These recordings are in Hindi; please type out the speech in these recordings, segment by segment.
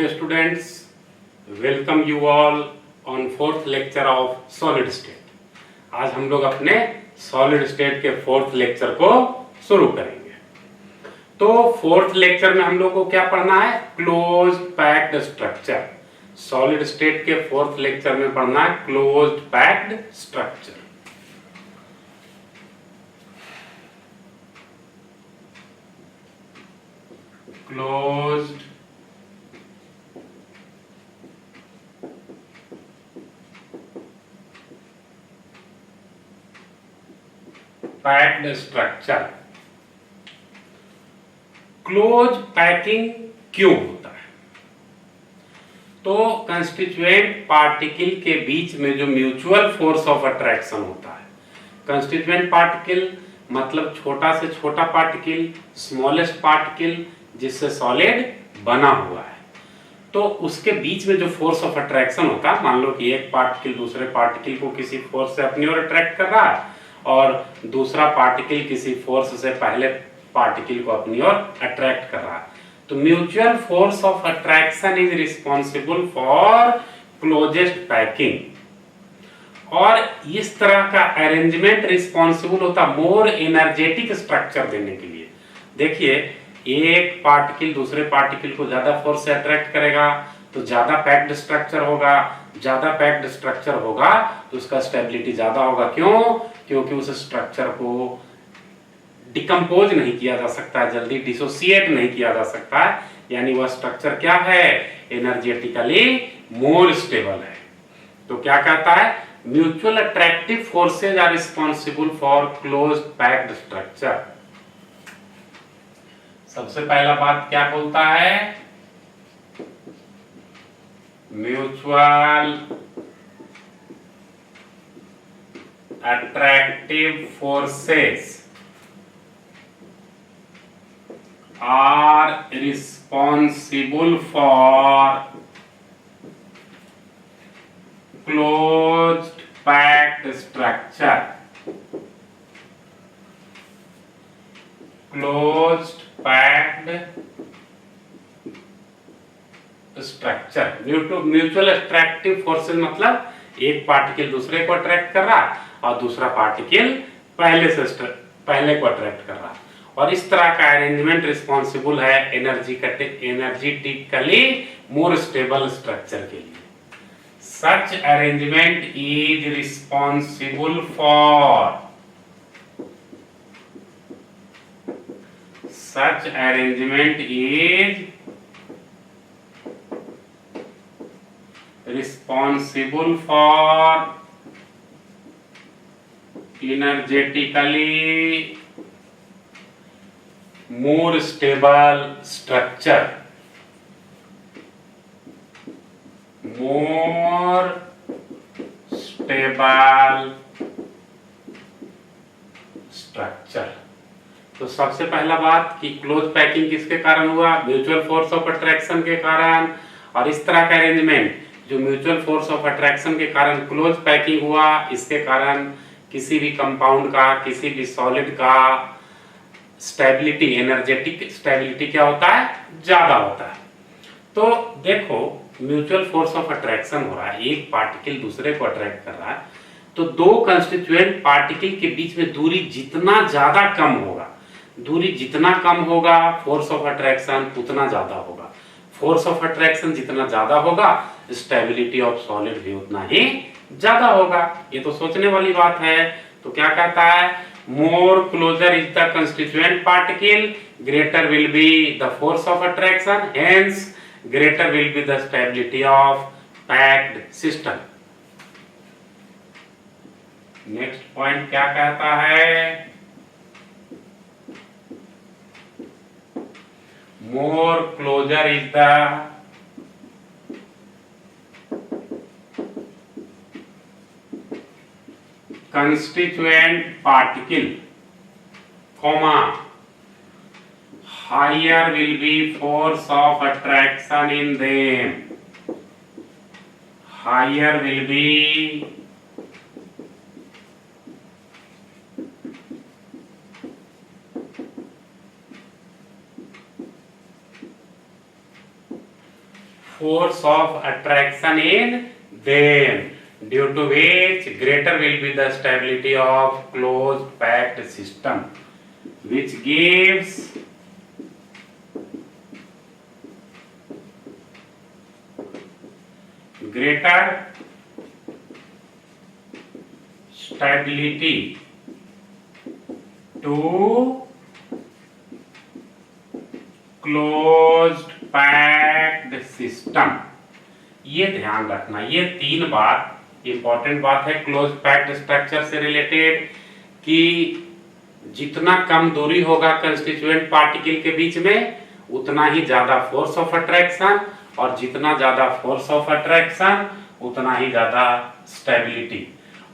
Okay students, welcome you all on fourth lecture of solid state. आज हम लोग अपने solid state के फोर्थ लेक्चर को शुरू करेंगे। तो फोर्थ लेक्चर में हम लोग को क्या पढ़ना है? Closed packed structure. Solid state के फोर्थ लेक्चर में पढ़ना है closed packed structure. Closed packed structure. Close packing क्यों होता है? तो कंस्टिट्यूएंट पार्टिकल के बीच में जो म्यूचुअल फोर्स ऑफ अट्रैक्शन होता है, कंस्टिट्यूएंट पार्टिकल मतलब छोटा से छोटा पार्टिकल, स्मॉलेस्ट पार्टिकल जिससे सॉलिड बना हुआ है, तो उसके बीच में जो फोर्स ऑफ अट्रैक्शन होता है, मान लो कि एक पार्टिकल दूसरे पार्टिकल को किसी फोर्स से अपनी ओर अट्रैक्ट कर रहा है और दूसरा पार्टिकल किसी फोर्स से पहले पार्टिकल को अपनी ओर अट्रैक्ट कर रहा है, तो mutual force of attraction is responsible for closest packing. और इस तरह का अरेंजमेंट रिस्पॉन्सिबल होता मोर एनर्जेटिक स्ट्रक्चर देने के लिए। देखिए, एक पार्टिकल दूसरे पार्टिकल को ज्यादा फोर्स से अट्रैक्ट करेगा तो ज्यादा पैक्ड स्ट्रक्चर होगा, ज्यादा पैक्ड स्ट्रक्चर होगा तो उसका स्टेबिलिटी ज्यादा होगा। क्यों? क्योंकि उस स्ट्रक्चर को डिकम्पोज नहीं किया जा सकता है, जल्दी डिसोसिएट नहीं किया जा सकता है, यानी वह स्ट्रक्चर क्या है? एनर्जेटिकली मोर स्टेबल है। तो क्या कहता है? Mutual attractive forces are responsible for closed packed structure. सबसे पहला बात क्या बोलता है? Mutual attractive forces are responsible for closed packed structure. Closed packed structure. Mutual attractive forces मतलब एक पार्टिकल दूसरे को अट्रैक्ट कर रहा और दूसरा पार्टिकल पहले को अट्रैक्ट कर रहा, और इस तरह का अरेंजमेंट रिस्पॉन्सिबल है एनर्जेटिकली मोर स्टेबल स्ट्रक्चर के लिए। सच arrangement is responsible for energetically more stable structure. तो सबसे पहला बात कि क्लोज पैकिंग किसके कारण हुआ? म्यूचुअल फोर्स ऑफ अट्रैक्शन के कारण। और इस तरह का अरेंजमेंट जो म्यूचुअल फोर्स ऑफ अट्रैक्शन के कारण क्लोज पैकिंग हुआ, इसके कारण किसी भी कंपाउंड का, किसी भी सॉलिड का स्टेबिलिटी, एनर्जेटिक स्टेबिलिटी क्या होता है? ज्यादा होता है। तो देखो, म्यूचुअल फोर्स ऑफ अट्रैक्शन हो रहा है, एक पार्टिकल दूसरे को अट्रैक्ट कर रहा है, तो दो कंस्टिट्यूएंट पार्टिकल के बीच में दूरी जितना ज्यादा कम होगा, फोर्स ऑफ अट्रैक्शन उतना ज्यादा होगा। फोर्स ऑफ अट्रैक्शन जितना ज्यादा होगा, स्टेबिलिटी ऑफ सॉलिड भी उतना ही ज्यादा होगा। ये तो सोचने वाली बात है। तो क्या कहता है? More closer is the constituent particle, greater will be the force of attraction, hence greater will be the stability of packed system. Next point क्या कहता है? More closer is the constituent particle, comma, higher will be force of attraction in them. Higher will be force of attraction in them, due to which greater will be the stability of closed packed system, which gives greater stability to closed packed system। ये ध्यान रखना, ये तीन बात इंपॉर्टेंट बात है क्लोज पैक्ड स्ट्रक्चर से रिलेटेड, कि जितना कम दूरी होगा कंस्टिट्यूएंट पार्टिकल के बीच में उतना ही ज्यादा फोर्स ऑफ अट्रैक्शन, और जितना ज्यादा फोर्स ऑफ अट्रैक्शन उतना ही ज्यादा स्टेबिलिटी।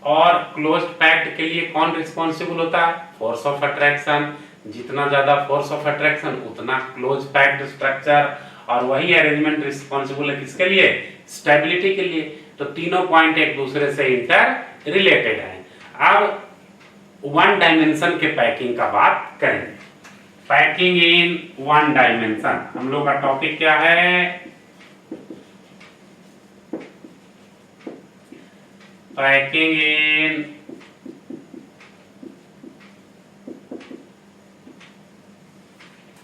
और क्लोज्ड पैक्ड के लिए कौन रिस्पॉन्सिबल होता है? Force of attraction. जितना ज्यादा फोर्स ऑफ अट्रैक्शन उतना क्लोज पैक्ड स्ट्रक्चर, और वही अरेंजमेंट रिस्पॉन्सिबल है किसके लिए? स्टेबिलिटी के लिए। तो तीनों पॉइंट एक दूसरे से इंटर रिलेटेड है। अब वन डायमेंशन के पैकिंग का बात करेंगे। पैकिंग इन वन डायमेंशन, हम लोग का टॉपिक क्या है? Packing in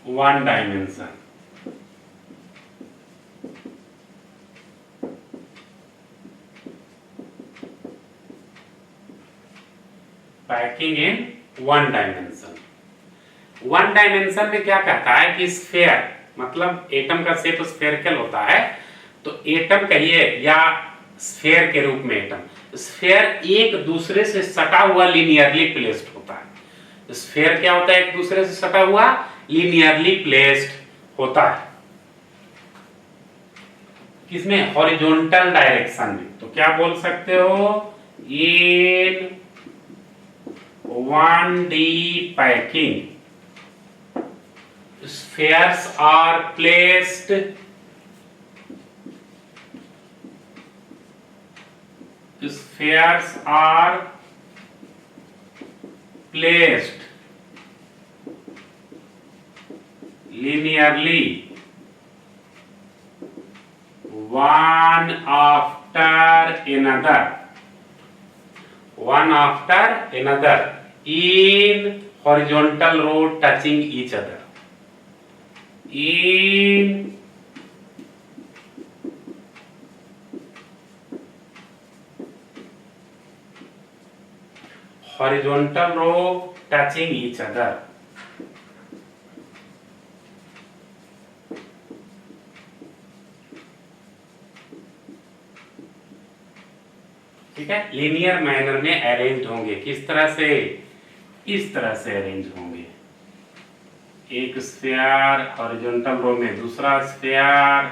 one dimension. Packing in one dimension. One dimension में क्या कहता है कि स्फीयर, मतलब एटम का शेप स्फेरिकल होता है, तो एटम कहिए या स्फीयर के रूप में एटम, स्फीयर एक दूसरे से सटा हुआ लीनियरली प्लेस्ड होता है। स्फीयर क्या होता है? एक दूसरे से सटा हुआ लीनियरली प्लेस्ड होता है। किसमें? हॉरिजॉन्टल डायरेक्शन में। तो क्या बोल सकते हो? इन 1D packing spheres are placed linearly one after another in horizontal row touching each other, in horizontal row touching each other। ठीक है, लीनियर मैनर में अरेंज होंगे। किस तरह से? इस तरह से अरेंज होंगे। एक स्फीयर हॉरिजॉन्टल रो में, दूसरा स्फीयर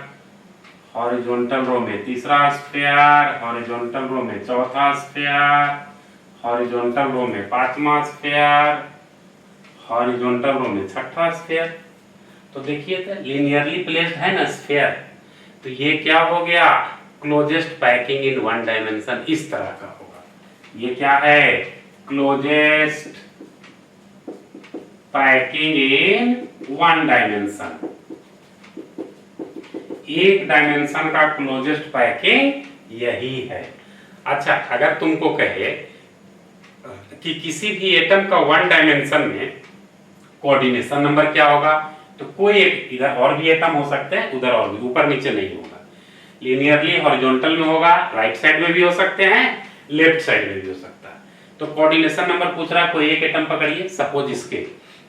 हॉरिजॉन्टल रो में, तीसरा स्फीयर हॉरिजॉन्टल रो में, चौथा स्फीयर हॉरिजॉन्टल रो में, पांचवा स्फीयर हॉरिजॉन्टल रो में, छठा स्फीयर। तो देखिए तो लीनियरली प्लेस्ड है ना स्फीयर, तो ये क्या हो गया? Closest packing in one dimension. इस तरह का होगा। ये क्या है? Closest packing in one dimension. एक डायमेंशन का क्लोजेस्ट पैकिंग यही है। अच्छा, अगर तुमको कहे कि किसी भी एटम का वन डायमेंशन में कोऑर्डिनेशन नंबर क्या होगा, तो कोई एक, इधर और भी एटम हो सकते हैं, उधर और भी, ऊपर नीचे नहीं होगा। लीनियरली हॉरिजॉन्टल में होगा, राइट साइड में भी हो सकते हैं, लेफ्ट साइड में भी हो सकता है। तो कोऑर्डिनेशन नंबर पूछ रहा है, कोई एक एटम पकड़िए, सपोज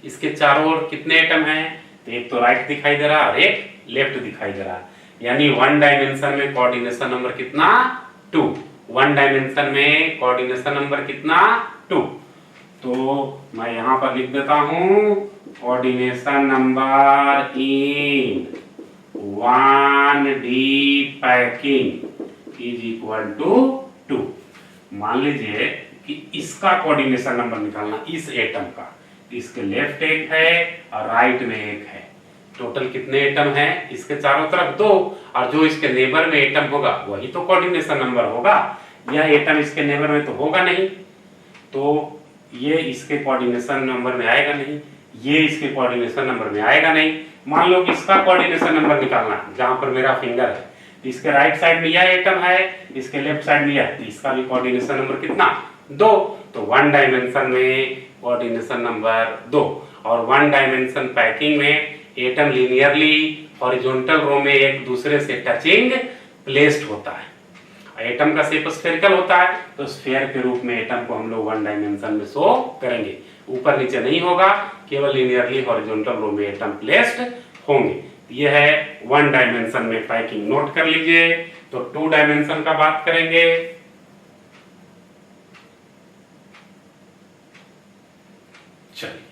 इसके चारों ओर कितने एटम हैं? तो एक तो राइट दिखाई दे रहा है और एक लेफ्ट दिखाई दे रहा है, यानी वन डायमेंशन में कोऑर्डिनेशन नंबर कितना? 2। वन डायमेंशन में कोऑर्डिनेशन नंबर कितना? 2। तो मैं यहां पर लिख देता हूं, coordination number in 1D packing is equal to 2। मान लीजिए कि इसका कोऑर्डिनेशन नंबर निकालना, इस एटम का, इसके लेफ्ट एक है और राइट में एक है। टोटल कितने एटम हैं? इसके चारों तरफ 2, और जो इसके नेबर में एटम होगा वही तो कोऑर्डिनेशन नंबर होगा। यह एटम इसके नेबर में तो होगा नहीं, तो ये इसके कोऑर्डिनेशन नंबर में आएगा नहीं, ये इसके कोऑर्डिनेशन नंबर में आएगा नहीं। मान लो कि इसका कोऑर्डिनेशन नंबर निकालना है, जहां पर मेरा फिंगर है, इसके राइट साइड में यह एटम है, इसके लेफ्ट साइड में यह, इसका भी कोऑर्डिनेशन नंबर कितना, 2। तो 1 डायमेंशन में कोऑर्डिनेशन नंबर 2, और 1 डायमेंशन पैकिंग में एटम लीनियरली हॉरिजॉन्टल रो में एक दूसरे से टचिंग प्लेस्ड होता है। एटम का शेप स्फेरिकल होता है, तो स्फीयर के रूप में एटम को हम लोग 1 डायमेंशन में शो करेंगे, ऊपर नीचे नहीं होगा, केवल लीनियरली हॉरिजॉन्टल रो में एटम प्लेस्ड होंगे। यह है 1 डायमेंशन में पैकिंग, नोट कर लीजिए। तो 2 डायमेंशन का बात करेंगे। चलिए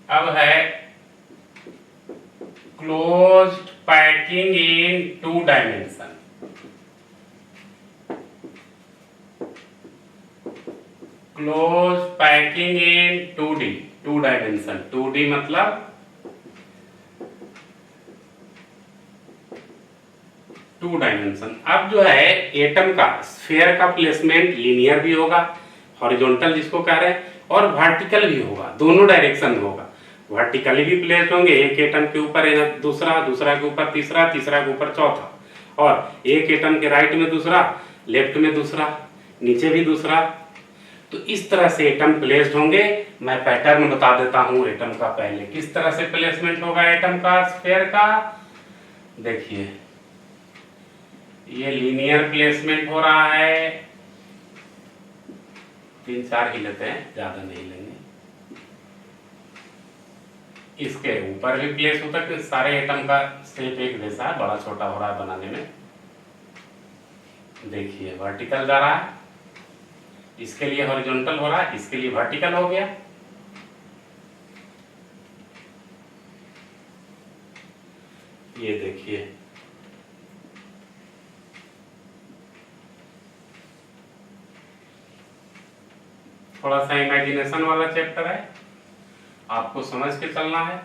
अब है closed packing in 2 dimension. Close packing in 2D, 2 dimension. 2D मतलब 2 डायमेंशन। अब जो है एटम का स्फीयर का प्लेसमेंट लीनियर भी होगा, हॉरिजॉन्टल जिसको कह रहे हैं, और वर्टिकल भी होगा, दोनों डायरेक्शन में होगा। वर्टिकली भी प्लेस्ड होंगे, एक एटम के ऊपर दूसरा, दूसरा के ऊपर तीसरा, तीसरा के ऊपर चौथा, और एक एटम के राइट में दूसरा, लेफ्ट में दूसरा, नीचे भी दूसरा। तो इस तरह से एटम प्लेस्ड होंगे। मैं पैटर्न बता देता हूं एटम का। पहले किस तरह से प्लेसमेंट होगा एटम का स्फीयर का, देखिए ये लीनियर प्लेसमेंट हो रहा है, 3-4 ही लेते हैं, ज्यादा नहीं लेंगे। इसके ऊपर भी प्लेस होता है कि सारे एटम का शेप एक जैसा है, बड़ा छोटा हो रहा है बनाने में। देखिए वर्टिकल जा रहा है, इसके लिए हॉरिजॉन्टल हो रहा है, इसके लिए वर्टिकल हो गया। ये देखिए थोड़ा सा इमेजिनेशन वाला चैप्टर है, आपको समझ के चलना है।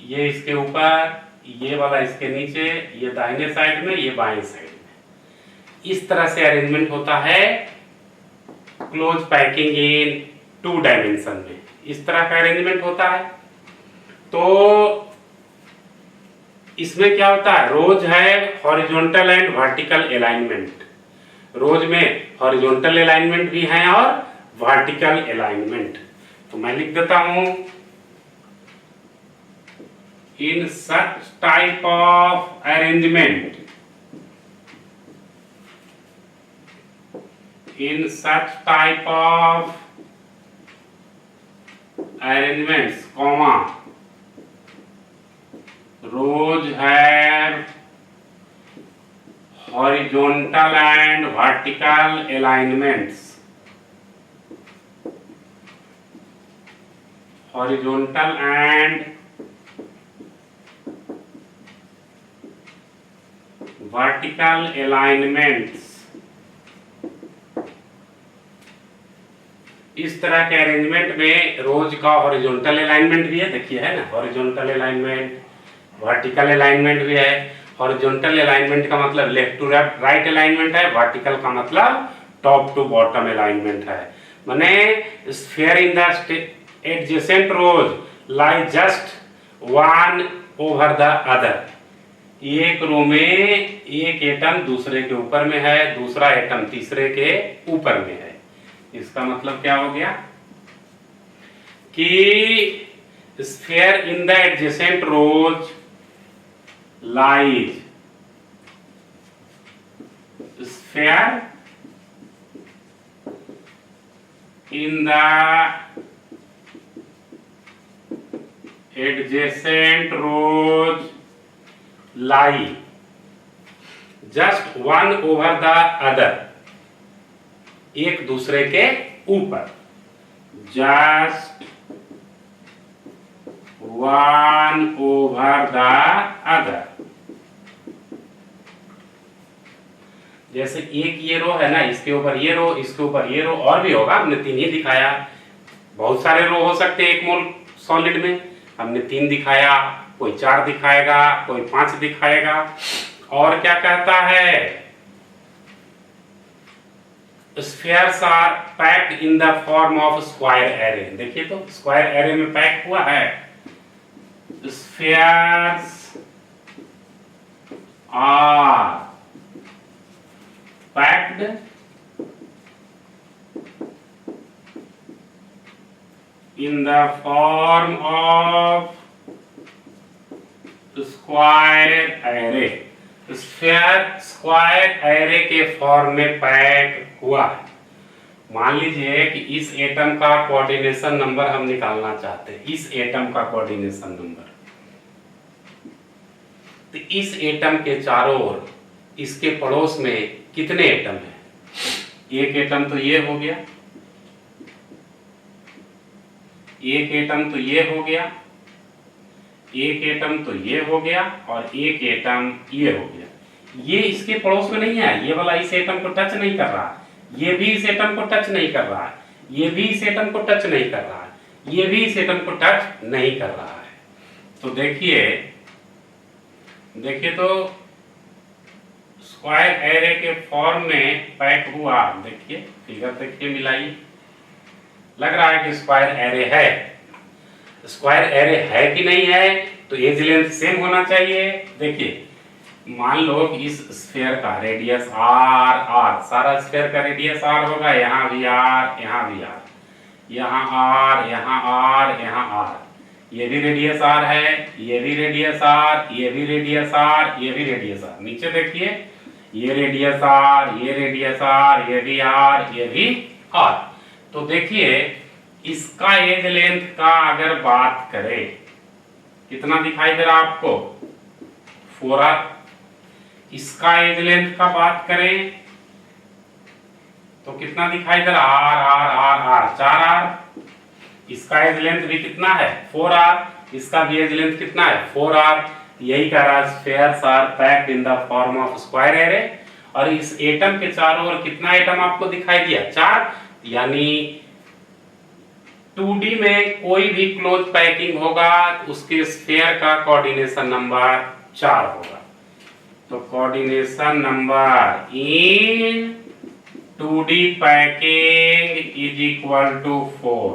ये इसके ऊपर, ये वाला इसके नीचे, ये दाहिने साइड में, ये बाएं साइड में। इस तरह से अरेंजमेंट होता है क्लोज पैकिंग इन 2 डायमेंशन में। इस तरह का अरेंजमेंट होता है। तो इसमें क्या होता है, रोज है हॉरिजॉन्टल एंड वर्टिकल अलाइनमेंट। रोज में हॉरिजॉन्टल अलाइनमेंट भी है और वर्टिकल अलाइनमेंट। तो मैं लिख देता हूं, in such type of arrangement, in such type of arrangements, comma, rows have horizontal and vertical alignments. Horizontal and vertical alignments. इस तरह के अरेंजमेंट में रोज का हॉरिजॉन्टल अलाइनमेंट भी है, देखिए है ना, हॉरिजॉन्टल अलाइनमेंट, वर्टिकल अलाइनमेंट भी है। हॉरिजॉन्टल अलाइनमेंट का मतलब लेफ्ट टू राइट अलाइनमेंट है, वर्टिकल का मतलब टॉप टू बॉटम अलाइनमेंट है। माने sphere in the adjacent rows lie just one over the other. एक रो में एक एटम दूसरे के ऊपर में है, दूसरा एटम तीसरे के ऊपर में है। इसका मतलब क्या हो गया कि sphere in the adjacent rows lies, sphere in the adjacent rows lie just one over the other, एक दूसरे के ऊपर, just one over the other. जैसे एक ये रो है ना, इसके ऊपर ये रो, इसके ऊपर ये रो, और भी होगा, हमने 3 ही दिखाया। बहुत सारे रो हो सकते हैं 1 मोल सॉलिड में, हमने 3 दिखाया, कोई 4 दिखाएगा, कोई 5 दिखाएगा। और क्या कहता है, spheres are packed in the form of square array. देखिए तो स्क्वायर एरे में पैक हुआ है। Spheres are packed in the form of square array। Square array के फॉर्म में पैक हुआ है। मान लीजिए कि इस एटम का कोऑर्डिनेशन नंबर हम निकालना चाहते हैं, इस एटम का कोऑर्डिनेशन नंबर। तो इस एटम के चारों ओर, इसके पड़ोस में कितने एटम हैं? एक एटम तो ये हो गया, एक एटम तो ये हो गया, एक एटम तो ये हो गया, और एक एटम ये हो गया। ये इसके पड़ोस में नहीं है, ये वाला इस एटम को टच नहीं कर रहा, ये भी इस एटम को टच नहीं कर रहा है, ये भी इस एटम को टच नहीं कर रहा है, ये भी इस एटम को टच नहीं कर रहा है। तो देखिए तो स्क्वायर एरे के फॉर्म में पैक हुआ। देखिए फिगर देखिए, मिलाइए, लग रहा है कि स्क्वायर एरे है। स्क्वायर एरे है कि नहीं है, तो एज लेंथ सेम होना चाहिए। देखिए मान लो कि इस स्फीयर का रेडियस आर, सारा स्फीयर का रेडियस आर होगा, यहाँ भी आर, यहाँ भी आर, यहाँ आर, यहाँ आर, यहाँ आर, ये भी रेडियस आर है, ये भी रेडियस आर, ये भी रेडियस आर, ये भी रेडियस आर। नीचे देखिए, ये रेडियस आर, ये रेडियस आर, ये भी आर, ये भी आर। तो देखिए इसका एज लेंथ का अगर बात करें, कितना दिखाई दे रहा आपको? 4r। इसका एज लेंथ का बात करें तो कितना दिखाई दे रहा? R R R R, 4r। इसका एज लेंथ भी कितना है? 4r। इसका भी एज लेंथ कितना है? 4r। यही कह रहा है spheres are packed in the form of square array. और इस एटम के चारों ओर कितना एटम आपको दिखाई दिया? 4। यानी 2D में कोई भी क्लोज पैकिंग होगा तो उसके स्फीयर का कोऑर्डिनेशन नंबर 4 होगा। तो coordination number in 2D packing is equal to 4।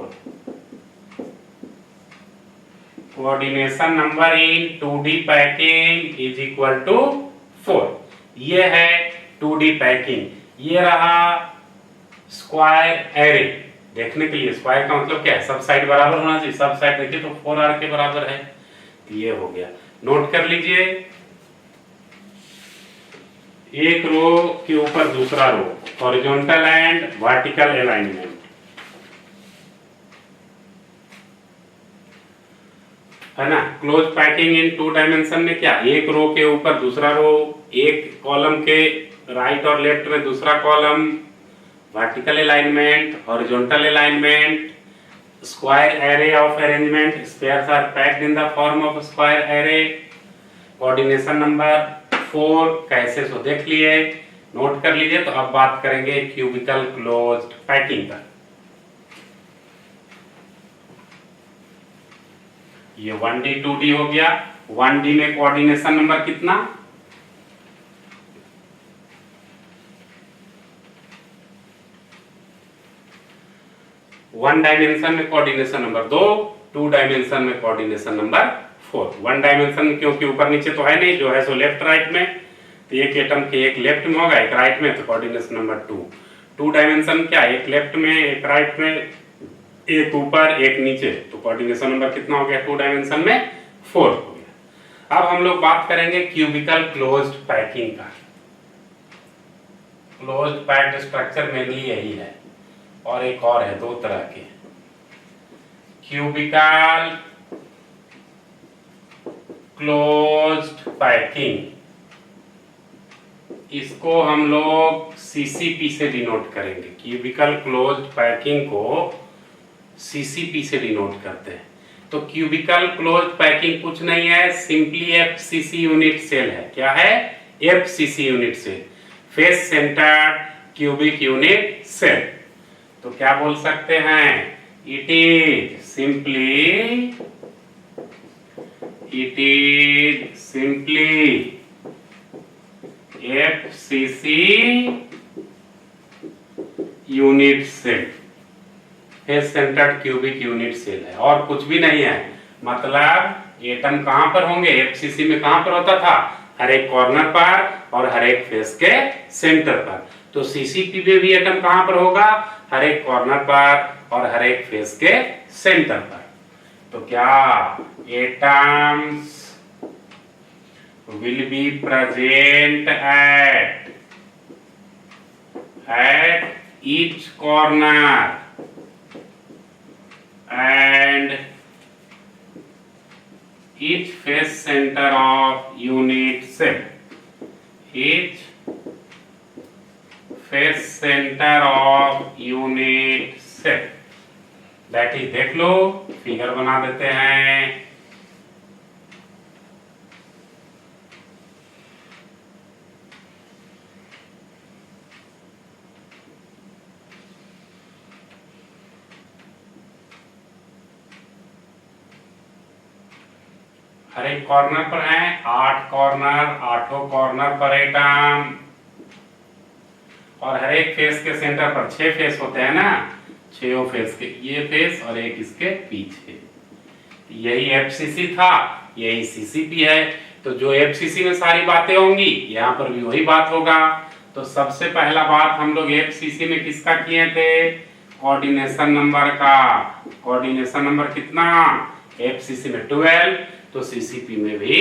Coordination number in 2D packing is equal to 4। ये है 2D पैकिंग। ये रहा स्क्वायर एरे। देखने के लिए स्क्वायर का मतलब क्या है? सब साइड बराबर होना चाहिए। सब साइड देखिए तो 4r के बराबर है। तो ये हो गया, नोट कर लीजिए। एक रो के ऊपर दूसरा रो, हॉरिजॉन्टल एंड वर्टिकल अलाइनमेंट। है ना? क्लोज पैकिंग इन 2 डायमेंशन में क्या? एक रो के ऊपर दूसरा रो, एक कॉलम के राइट और लेफ्ट में दूसरा column, vertical alignment, horizontal alignment, square array of arrangement. Spheres are packed in the form of square array. Coordination number 4 कैसे, सो देख लिए, नोट कर लीजिए। तो अब बात करेंगे क्यूबिकल क्लोज्ड पैकिंग पर। ये 1D 2D हो गया। 1D में कोऑर्डिनेशन नंबर कितना? 1 डायमेंशन में कोऑर्डिनेशन नंबर 2, 2 डायमेंशन में कोऑर्डिनेशन नंबर 4। 1 डायमेंशन में क्योंकि ऊपर नीचे तो है नहीं, जो है सो लेफ्ट राइट में। तो एक एटम के एक लेफ्ट में होगा, एक राइट में, तो कोऑर्डिनेशन नंबर 2। 2 डायमेंशन क्या? एक लेफ्ट में, एक राइट में, एक ऊपर, एक नीचे। तो कोऑर्डिनेशन नंबर कितना हो गया? 2 डायमेंशन में 4 हो गया। अब हम लोग बात करेंगे क्यूबिकल क्लोज्ड पैकिंग का। क्लोज्ड पैक्ड स्ट्रक्चर मेनली यही है, और एक और है, 2 तरह के। क्यूबिकल क्लोज्ड पैकिंग, इसको हम लोग सीसीपी से डिनोट करेंगे। क्यूबिकल क्लोज्ड पैकिंग को सीसीपी से डिनोट करते हैं। तो क्यूबिकल क्लोज्ड पैकिंग कुछ नहीं है, सिंपली एफसीसी यूनिट सेल है। क्या है? FCC unit cell, face centred cubic unit cell. तो क्या बोल सकते हैं, it is simply FCC unit cell, face centred cubic unit cell है और कुछ भी नहीं है। मतलब एटम कहां पर होंगे, एफसीसी में कहां पर होता था, हर एक कॉर्नर पर और हर एक फेस के सेंटर पर। तो सीसीपी में भी एटम कहां पर होगा, हर एक कॉर्नर पर और हर एक फेस के सेंटर पर। तो क्या atoms will be present at each corner and each face center of unit cell, each face center of unit cell, that is, देख लो फिगर बना देते हैं। हर एक कॉर्नर पर है 8 कॉर्नर, 8 कॉर्नर पर एटम, और हर एक फेस के सेंटर पर 6 फेस होते हैं ना, 6 फेस के, ये फेस और एक इसके पीछे। यही एफसीसी था, यही सीसीपी है। तो जो एफसीसी में सारी बातें होंगी यहाँ पर भी वही बात होगा। तो सबसे पहला बात हम लोग एफसीसी में किसका किए थे, कोऑर्डिनेशन नंबर का। कोऑर्डिनेशन नंबर कितना, एफसीसी में 12, तो सीसीपी में भी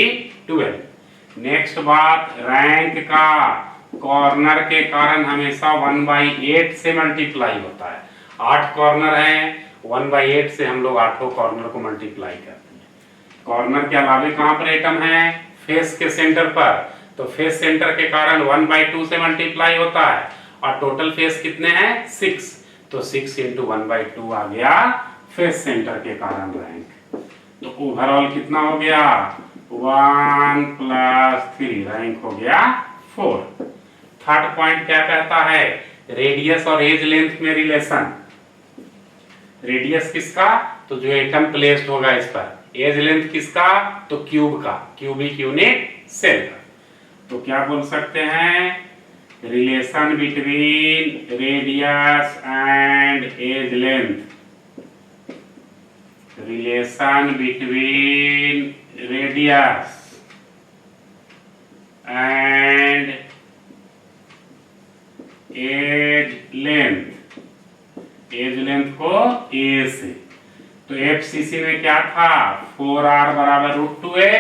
12। नेक्स्ट बात रैंक का, कॉर्नर के कारण हमेशा 1/8 से मल्टीप्लाई होता है। 8 कॉर्नर हैं, 1/8 से हम लोग 8 कॉर्नर को मल्टीप्लाई करते हैं। कॉर्नर के अलावे कहां पर एटम है, फेस के सेंटर पर, तो फेस सेंटर के कारण 1/2 से मल्टीप्लाई होता है, और टोटल फेस कितने हैं 6, तो 6 × 1/2 आ गया फेस सेंटर के कारण रैंक। तो ओवरऑल कितना हो गया, 1 + 3, रैंक हो गया 4। थर्ड पॉइंट क्या कहता है, रेडियस और एज लेंथ में रिलेशन। रेडियस किसका, तो जो एटम प्लेस्ड होगा इस पर, एज लेंथ किसका, तो क्यूब का, क्यूबिक यूनिट सेल का। तो क्या बोल सकते हैं, relation between radius and edge length, relation between radius and edge length, edge length को a से। तो FCC में क्या था, 4r = √2a,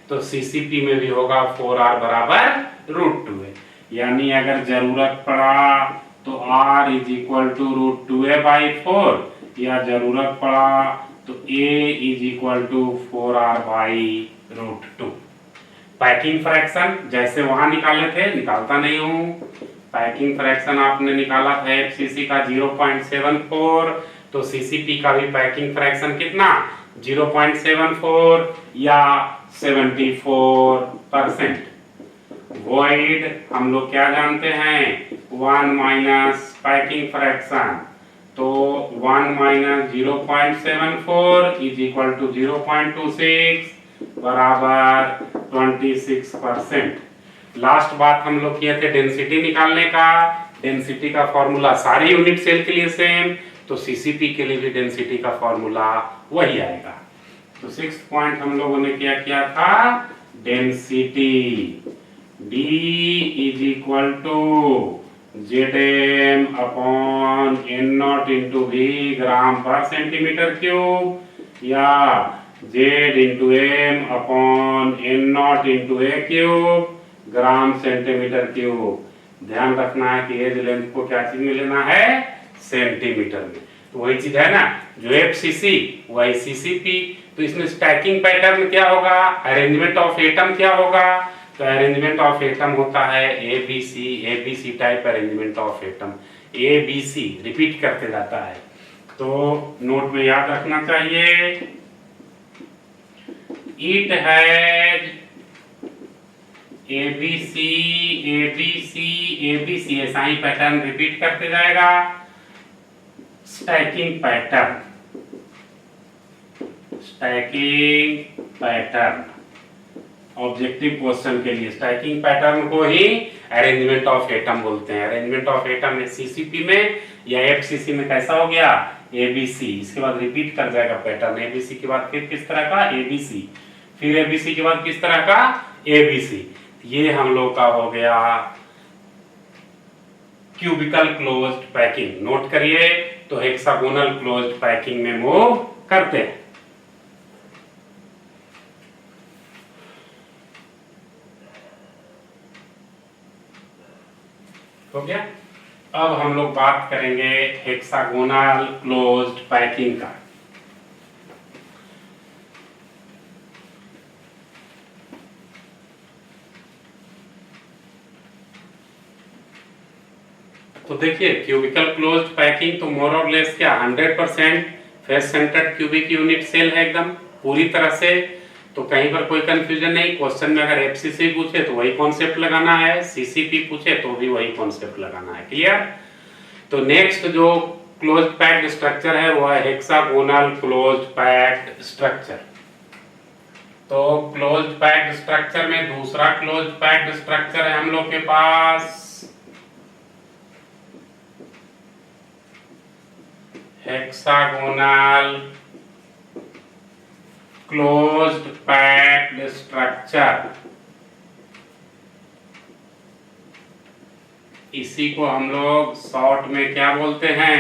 तो CCP में भी होगा 4r = √2a। यानी अगर जरूरत पड़ा तो r = √2a/4, या जरूरत पड़ा तो a = 4r/√2। पैकिंग फ्रैक्शन जैसे वहां निकाले थे, निकालता नहीं हूं। पैकिंग फ्रैक्शन आपने निकाला था एफसीसी का 0.74, तो सीसीपी का भी पैकिंग फ्रैक्शन कितना, 0.74 या 74%। वॉइड हम लोग क्या जानते हैं, 1 - पैकिंग फ्रैक्शन, तो 1 - 0.74 = 0.26 = 26%। लास्ट बात हम लोग किए थे डेंसिटी निकालने का। डेंसिटी का फॉर्मूला सारे यूनिट सेल के लिए सेम, तो सीसीपी के लिए भी डेंसिटी का फॉर्मूला वही आएगा। तो 6th पॉइंट हम लोगों ने क्या किया था, density D = Zm/N0 × V g/cm³, या Z × M/N0 × A³ g/cm³। ध्यान रखना है कि एज लेंथ को क्या चीज में लेना है, सेंटीमीटर में। तो वही चीज है ना, जो एफसीसी वही सीसीपी। तो इसमें स्टैकिंग पैटर्न क्या होगा, अरेंजमेंट ऑफ एटम क्या होगा, तो अरेंजमेंट ऑफ एटम होता है ABC type arrangement of atom. ABC repeat करते जाता है, तो नोट में याद रखना चाहिए। It has ABC ABC ABC, ऐसा ही पैटर्न रिपीट करते जाएगा। Stacking pattern, stacking pattern objective question के लिए स्टैकिंग पैटर्न को ही अरेंजमेंट ऑफ एटम बोलते हैं। अरेंजमेंट ऑफ एटम में सीसीपी में या एफसीसी में कैसा हो गया, एबीसी, इसके बाद रिपीट कर जाएगा पैटर्न। एबीसी के बाद फिर किस तरह का, एबीसी, फिर एबीसी के बाद किस तरह का, एबीसी। ये हम लोग का हो गया क्यूबिकल क्लोज्ड पैकिंग। नोट करिए, तो हेक्सागोनल क्लोज्ड पैकिंग में मूव करते हैं। हो गया। अब हम लोग बात करेंगे हेक्सागोनल क्लोज्ड पैकिंग का। तो देखिए क्यूबिकल क्लोज्ड पैकिंग तो मोर और लेस क्या 100% face centred cubic unit cell है एकदम पूरी तरह से। तो कहीं पर कोई कंफ्यूजन नहीं। क्वेश्चन में अगर एफसीसी पूछे तो वही कॉन्सेप्ट लगाना है, सीसीपी पूछे तो भी वही कॉन्सेप्ट लगाना है। क्लियर। तो नेक्स्ट जो क्लोज्ड पैक्ड स्ट्रक्चर है वो है हेक्सागोनल क्लोज्ड पैक्ड स्ट्रक्चर। तो क्लोज्ड पैक्ड स्ट्रक्चर में दूसरा क्लोज्ड पैक्ड स्ट्रक्चर है हम लोग के पास हेक्सागोनल क्लोज्ड पैक्ड स्ट्रक्चर। इसी को हम लोग शॉर्ट में क्या बोलते हैं,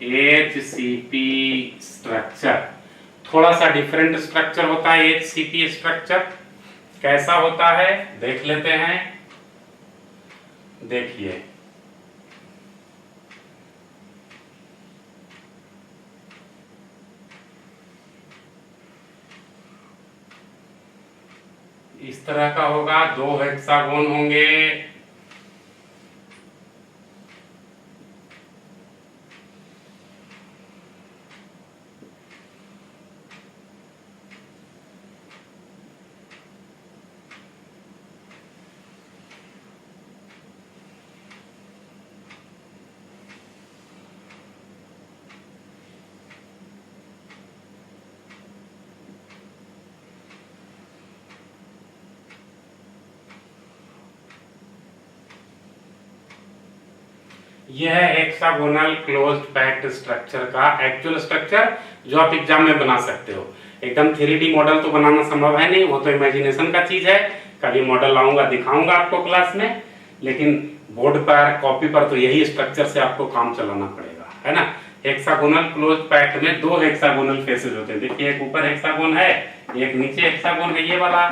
HCP स्ट्रक्चर। थोड़ा सा डिफरेंट स्ट्रक्चर होता है HCP स्ट्रक्चर। कैसा होता है देख लेते हैं। देखिए इस तरह का होगा, 2 हेक्सागोन होंगे। यह है हेक्सागोनल क्लोज्ड पैक्ड स्ट्रक्चर का एक्चुअल स्ट्रक्चर जो आप एग्जाम में बना सकते हो। एकदम 3D मॉडल तो बनाना संभव है नहीं, वो तो इमेजिनेशन का चीज है। कभी मॉडल लाऊंगा दिखाऊंगा आपको क्लास में, लेकिन बोर्ड पर कॉपी पर तो यही स्ट्रक्चर से आपको काम चलाना पड़ेगा, है ना। हेक्सागोनल क्लोज्ड पैक्ड में 2 हेक्सागोनल फेसेस होते हैं। देखिए एक ऊपर हेक्सागोन है, एक नीचे हेक्सागोन है, ये वाला।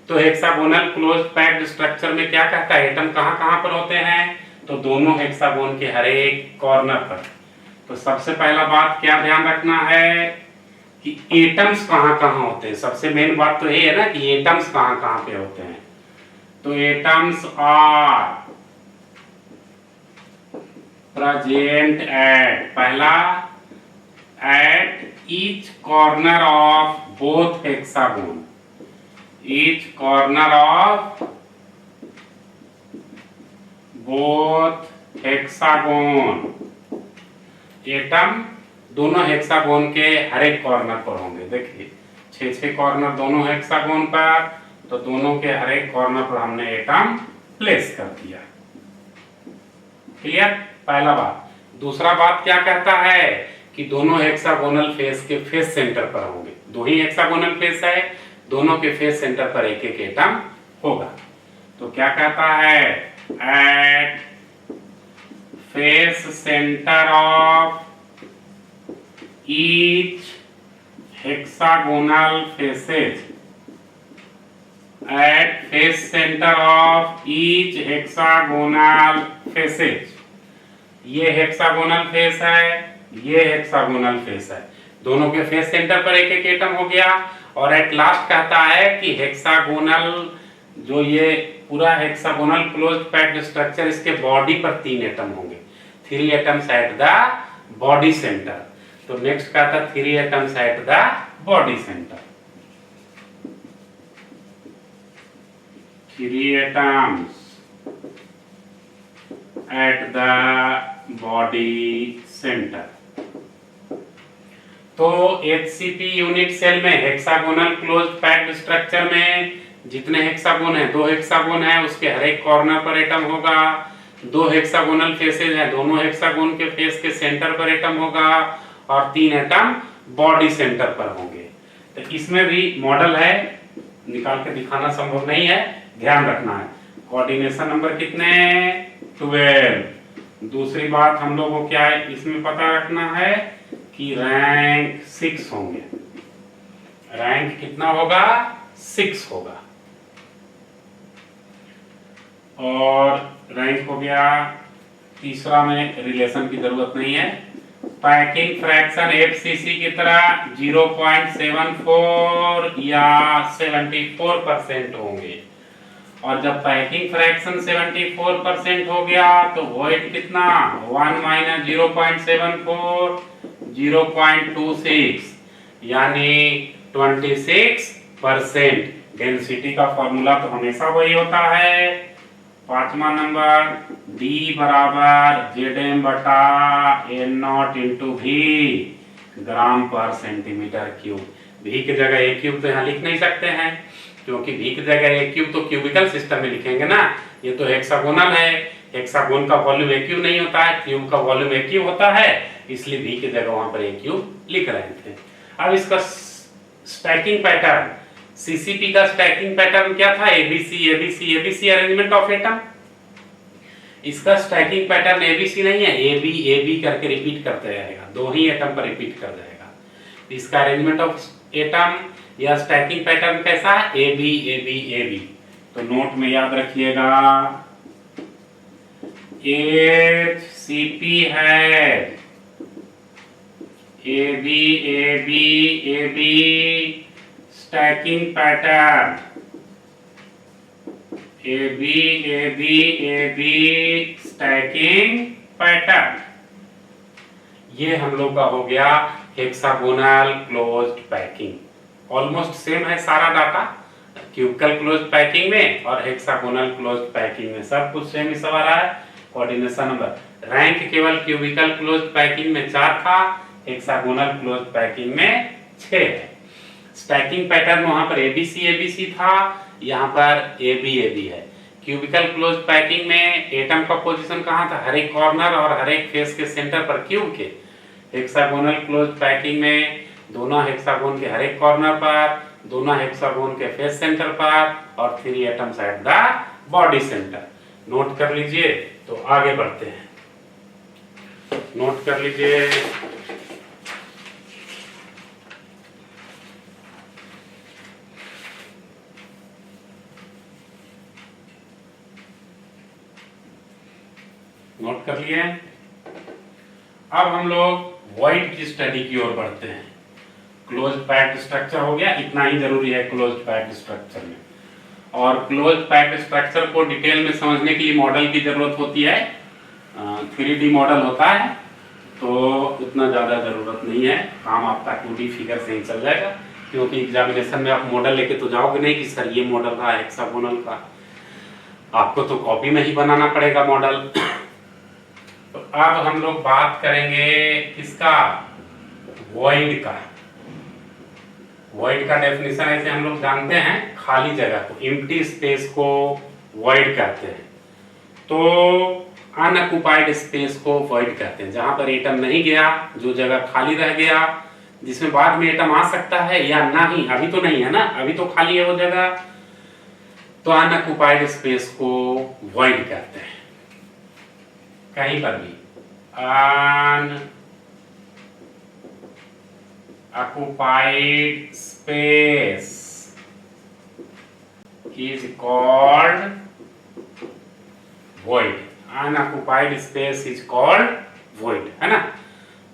तो हेक्सागोनल क्लोज्ड पैक्ड स्ट्रक्चर में क्या कहता है, एटम कहाँ पर होते हैं, तो दोनों हेक्सागोन के हर एक कॉर्नर पर। तो सबसे पहला बात क्या ध्यान रखना है कि एटम्स कहाँ होते हैं। सबसे मेन बात तो ये है ना कि एटम्स कहाँ पे होते हैं। तो एटम्स आर प्रेजेंट एट, पहला at each corner of both hexagon, each corner of both hexagon. Atom दोनों हेक्सागोन के हर एक कॉर्नर पर होंगे। देखिए 6 कॉर्नर दोनों हेक्सागोन पर, तो दोनों के हर एक कॉर्नर पर हमने एटम प्लेस कर दिया। क्लियर, पहला बात। दूसरा बात क्या कहता है कि दोनों हेक्सागोनल फेस के फेस सेंटर पर होंगे। 2 ही हेक्सागोनल फेस है, दोनों के फेस सेंटर पर एक एटम होगा। तो क्या कहता है, at face center of each hexagonal faces, at face center of each hexagonal faces, ये हेक्सागोनल फेस है, ये हेक्सागोनल फेस है, दोनों के फेस सेंटर पर एक एटम हो गया। और एट लास्ट कहता है कि हेक्सागोनल जो ये पूरा हेक्सागोनल क्लोज्ड पैक्ड स्ट्रक्चर, इसके बॉडी पर 3 एटम होंगे, 3 atoms at the body centre. तो नेक्स्ट का था 3 atoms at the body centre. 3 atoms at the body center। तो HCP यूनिट सेल में हेक्सागोनल क्लोज्ड पैक्ड स्ट्रक्चर में जितने हेक्सागोन है, 2 हेक्सागोन है, उसके हर एक कॉर्नर पर एटम होगा। 2 हेक्सागोनल फेसेज है, दोनों हेक्सागोन के फेस के सेंटर पर एटम होगा और 3 एटम बॉडी सेंटर पर होंगे। तो इसमें भी मॉडल है, निकाल के दिखाना संभव नहीं है, ध्यान रखना है। कोऑर्डिनेशन नंबर कितने? 12। दूसरी बात हम लोगों को क्या है इसमें पता रखना है कि रैंक 6 होंगे। रैंक कितना होगा? 6 होगा। और रैंक हो गया। तीसरा में रिलेशन की जरूरत नहीं है। पैकिंग फ्रैक्शन एफसीसी की तरह 0.74 या 74% होंगे। और जब पैकिंग फ्रैक्शन 74% हो गया तो वॉइड कितना? 1 माइनस 0.74 0.26 यानी 26%। डेंसिटी का फॉर्मूला तो हमेशा वही होता है। 5वां नंबर D बराबर Zm बटा N0 इंटू V ग्राम पर सेंटीमीटर क्यूब। V की जगह A क्यूब तो यहाँ लिख नहीं सकते हैं, क्योंकि V की जगह A क्यूब तो क्यूबिकल सिस्टम में लिखेंगे ना। ये तो हेक्सागोनल है, हेक्सागोन का वॉल्यूम A क्यूब नहीं होता है, क्यूब का वॉल्यूम A क्यूब होता है, इसलिए V की जगह वहां पर A क्यूब लिख रहे थे। अब इसका स्टैकिंग पैटर्न, सीसीपी का स्टैकिंग पैटर्न क्या था? ABC ABC ABC arrangement of atom. इसका स्टैकिंग पैटर्न एबीसी नहीं है, एबी एबी करके रिपीट करते रहेगा, 2 ही एटम पर रिपीट कर जाएगा। इसका अरेंजमेंट ऑफ एटम या स्टैकिंग पैटर्न कैसा है? AB AB AB. तो नोट में याद रखिएगा एचसीपी है AB AB AB stacking pattern, AB AB AB stacking pattern. ये हम लोग का हो गया hexagonal closed packing. Almost same है सारा डाटा, क्यूबिकल क्लोज्ड पैकिंग में और हेक्सागोनल क्लोज्ड पैकिंग में सब कुछ सेम ही सब आ रहा है। कोऑर्डिनेशन नंबर, रैंक केवल क्यूबिकल क्लोज्ड पैकिंग में 4 था, हेक्सागोनल क्लोज्ड पैकिंग में 6 है। स्टैकिंग पैटर्न वहां पर एबीसी एबीसी था, यहाँ पर एबी एबी है। क्यूबिकल क्लोज्ड पैकिंग में एटम का पोजीशन कहाँ था? हर एक कॉर्नर और हर एक फेस के सेंटर पर क्यूब के। हेक्सागोनल क्लोज्ड पैकिंग में दोनों हेक्सागोन के हर एक कॉर्नर पर, दोनों हेक्सागोन के फेस सेंटर पर और 3 atoms at the body centre. Note कर लीजिए, तो आगे बढ़ते हैं। नोट कर लीजिए। नोट कर लिए। अब हम लोग वॉइड की स्टडी की ओर बढ़ते हैं। क्लोज्ड पैक्ड स्ट्रक्चर हो गया, इतना ही जरूरी है क्लोज्ड पैक्ड स्ट्रक्चर में। और क्लोज्ड पैक्ड स्ट्रक्चर को डिटेल में समझने के लिए मॉडल की जरूरत होती है। 3D मॉडल होता है तो उतना ज्यादा जरूरत नहीं है, काम आपका 2D फिगर से ही चल जाएगा, क्योंकि एग्जामिनेशन में आप मॉडल लेके तो जाओगे नहीं कि सर ये मॉडल था हेक्सागोनल का, आपको तो कॉपी में ही बनाना पड़ेगा मॉडल। तो अब हम लोग बात करेंगे किसका? वॉइड का। वॉइड का डेफिनेशन ऐसे हम लोग जानते हैं, खाली जगह को, एम्प्टी स्पेस को वॉइड कहते हैं। तो अनऑक्युपाइड स्पेस को वॉइड कहते हैं, जहां पर एटम नहीं गया, जो जगह खाली रह गया, जिसमें बाद में एटम आ सकता है या नहीं, अभी तो नहीं है ना, अभी तो खाली है वो जगह, तो अनऑक्युपाइड स्पेस को वॉइड कहते हैं। कहीं पर भी unoccupied space is called void. Unoccupied space is called void, है ना।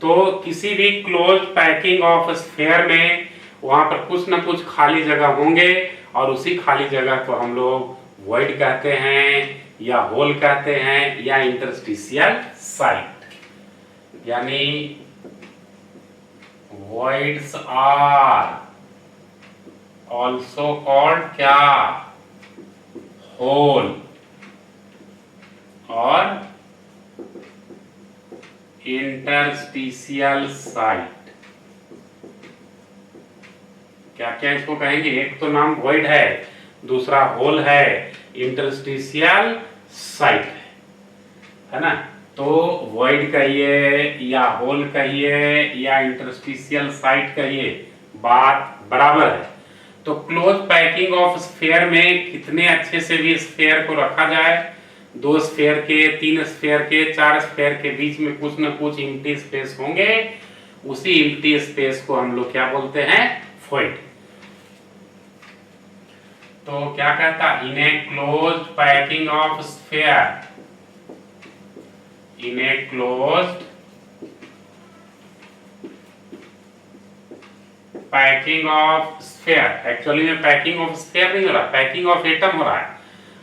तो किसी भी क्लोज पैकिंग ऑफ स्फीयर में वहां पर कुछ ना कुछ खाली जगह होंगे और उसी खाली जगह को हम लोग वॉइड कहते हैं या होल कहते हैं या इंटरस्टिशियल साइट। यानी voids are also called क्या? होल और इंटरस्टिशियल साइट। क्या क्या इसको कहेंगे? एक तो नाम वॉइड है, दूसरा होल है, इंटरस्टिशियल साइट है ना। तो वॉइड कहिए या होल कहिए या इंटरस्टिशियल साइट कहिए, बात बराबर है। तो क्लोज पैकिंग ऑफ स्फीयर में कितने अच्छे से भी स्फीयर को रखा जाए, 2 स्फीयर के, 3 स्फीयर के, 4 स्फीयर के बीच में कुछ न कुछ एम्प्टी स्पेस होंगे, उसी एम्प्टी स्पेस को हम लोग क्या बोलते हैं? वॉइड। तो क्या कहता? In a close packing of sphere, in a closed packing of sphere, actually में पैकिंग ऑफ स्फीयर नहीं हो रहा, पैकिंग ऑफ एटम हो रहा है,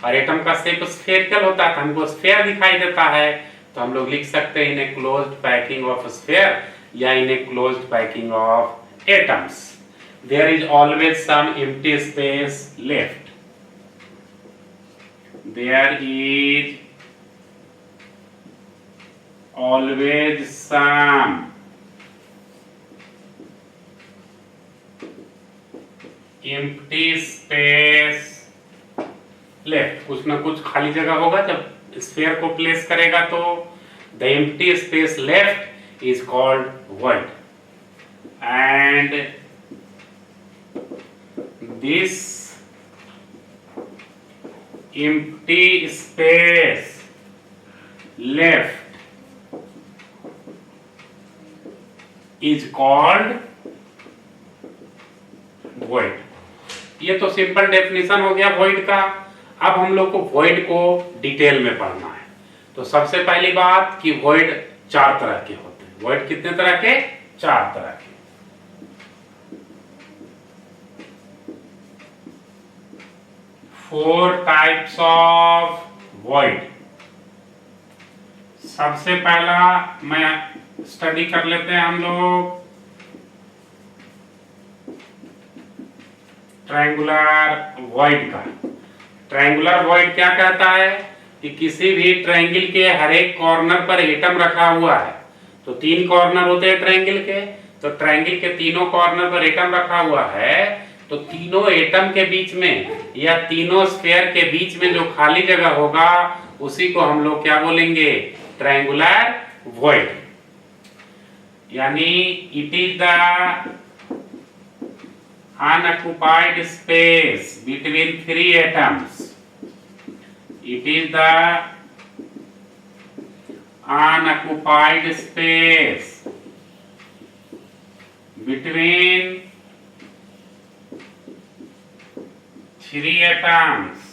और एटम का शेप स्फेरिकल होता है, तो हमको स्फीयर दिखाई देता है, तो हम लोग लिख सकते हैं in a closed packing of sphere या in a closed packing of atoms, there is always some empty space left, there is always some empty space left, कुछ ना कुछ खाली जगह होगा जब स्फीयर को प्लेस करेगा, तो the empty space left is called void, and this empty space left is called void. ये तो सिंपल डेफिनेशन हो गया वॉइड का। अब हम लोग को वॉइड को डिटेल में पढ़ना है। तो सबसे पहली बात कि वॉइड 4 तरह के होते हैं। वॉइड कितने तरह के? 4 तरह के। Four types of void. सबसे पहला मैं स्टडी कर लेते हैं हम लोग ट्रायंगुलर वॉइड का। ट्रायंगुलर वॉइड क्या कहता है कि किसी भी ट्रायंगल के हर एक कॉर्नर पर एटम रखा हुआ है। तो 3 कॉर्नर होते हैं ट्रायंगल के, तो ट्रायंगल के तीनों कॉर्नर पर एटम रखा हुआ है, तो तीनों एटम के बीच में या तीनों स्फीयर के बीच में जो खाली जगह होगा उसी को हम लोग क्या बोलेंगे? Triangular void. यानी it is the unoccupied space between 3 atoms. It is the unoccupied space between 3 atoms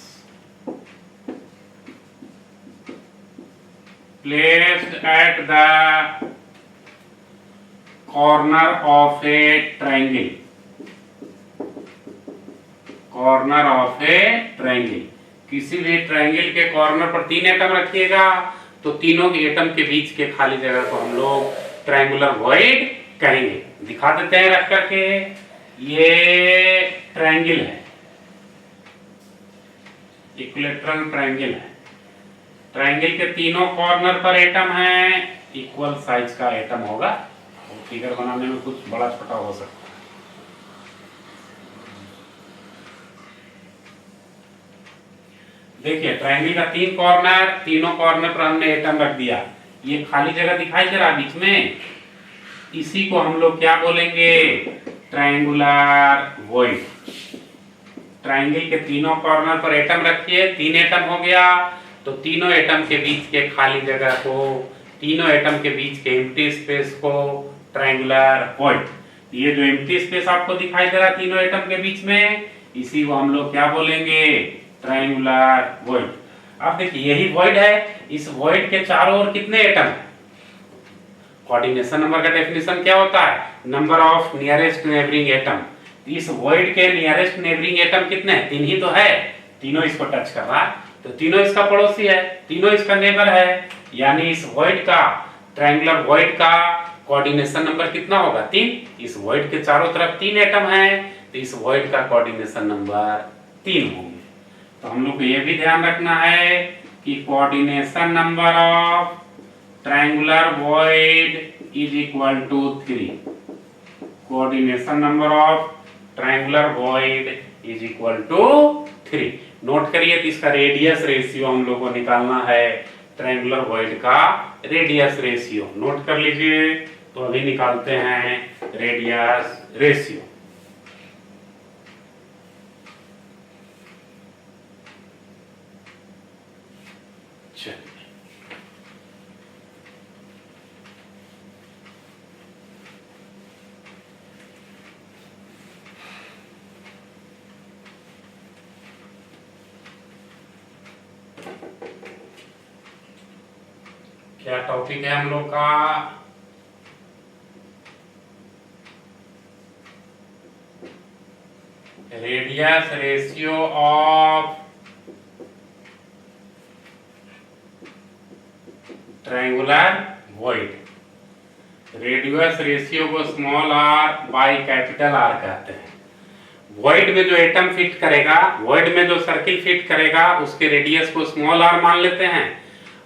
placed at the corner of a triangle. Corner of A triangle, किसी भी ट्रायंगल के कॉर्नर पर 3 एटम रखिएगा तो तीनों के एटम के बीच के खाली जगह को हम लोग ट्रायंगुलर वॉइड कहेंगे। दिखा देते हैं रख करके। ये ट्रायंगल है, इक्विलैटरल ट्रायंगल है। ट्रायंगल के तीनों कॉर्नर पर एटम है, इक्वल साइज का एटम होगा। फिगर बनाने में कुछ बड़ा छोटा हो सकता है। देखिए ट्रायंगल का 3 कॉर्नर, तीनों कॉर्नर पर हमने एटम रख दिया। ये खाली जगह दिखाई दे रहा बीच में, इसी को हम लोग क्या बोलेंगे? Triangular void. ट्रायंगल के तीनों कॉर्नर पर एटम रखिए, 3 एटम हो गया, तो तीनों एटम के बीच के खाली जगह को, तीनों एटम के बीच के एम्प्टी स्पेस को ट्रायंगुलर वॉइड। ये जो एम्प्टी स्पेस आपको दिखाई दे रहा है तीनों एटम के बीच में, इसी को हम लोग क्या बोलेंगे? Triangular void. अब देखिए यही वॉइड है, इस वॉइड के चारों ओर कितने एटम हैं? कोऑर्डिनेशन नंबर का डेफिनेशन क्या होता है? Number of nearest neighbouring atom. इस वॉइड के नियरेस्ट नेबरिंग एटम कितने हैं? 3 ही तो है, तीनों इसको टच कर रहा है, तो तीनों इसका पड़ोसी है, तीनों इसका नेबर है। यानी इस वॉइड का, ट्रायंगुलर वॉइड का कोऑर्डिनेशन नंबर कितना होगा? 3। इस वॉइड के चारों तरफ 3 एटम हैं, तो इस वॉइड का कोऑर्डिनेशन नंबर 3 होंगे। तो तो हम लोग को ये भी ध्यान रखना है कि coordination number of triangular void is equal to 3। Coordination number of triangular void is equal to 3। Note करिए कि इसका रेडियस रेशियो हम लोग को निकालना है, ट्रायंगुलर वॉइड का रेडियस रेशियो नोट कर लीजिए। तो अभी निकालते हैं रेडियस रेशियो। क्या टॉपिक है हम लोग का? Radius ratio of triangular void. Radius ratio को small r by capital R कहते हैं। वॉइड में जो एटम फिट करेगा, वॉइड में जो सर्किल फिट करेगा, उसके रेडियस को स्मॉल आर मान लेते हैं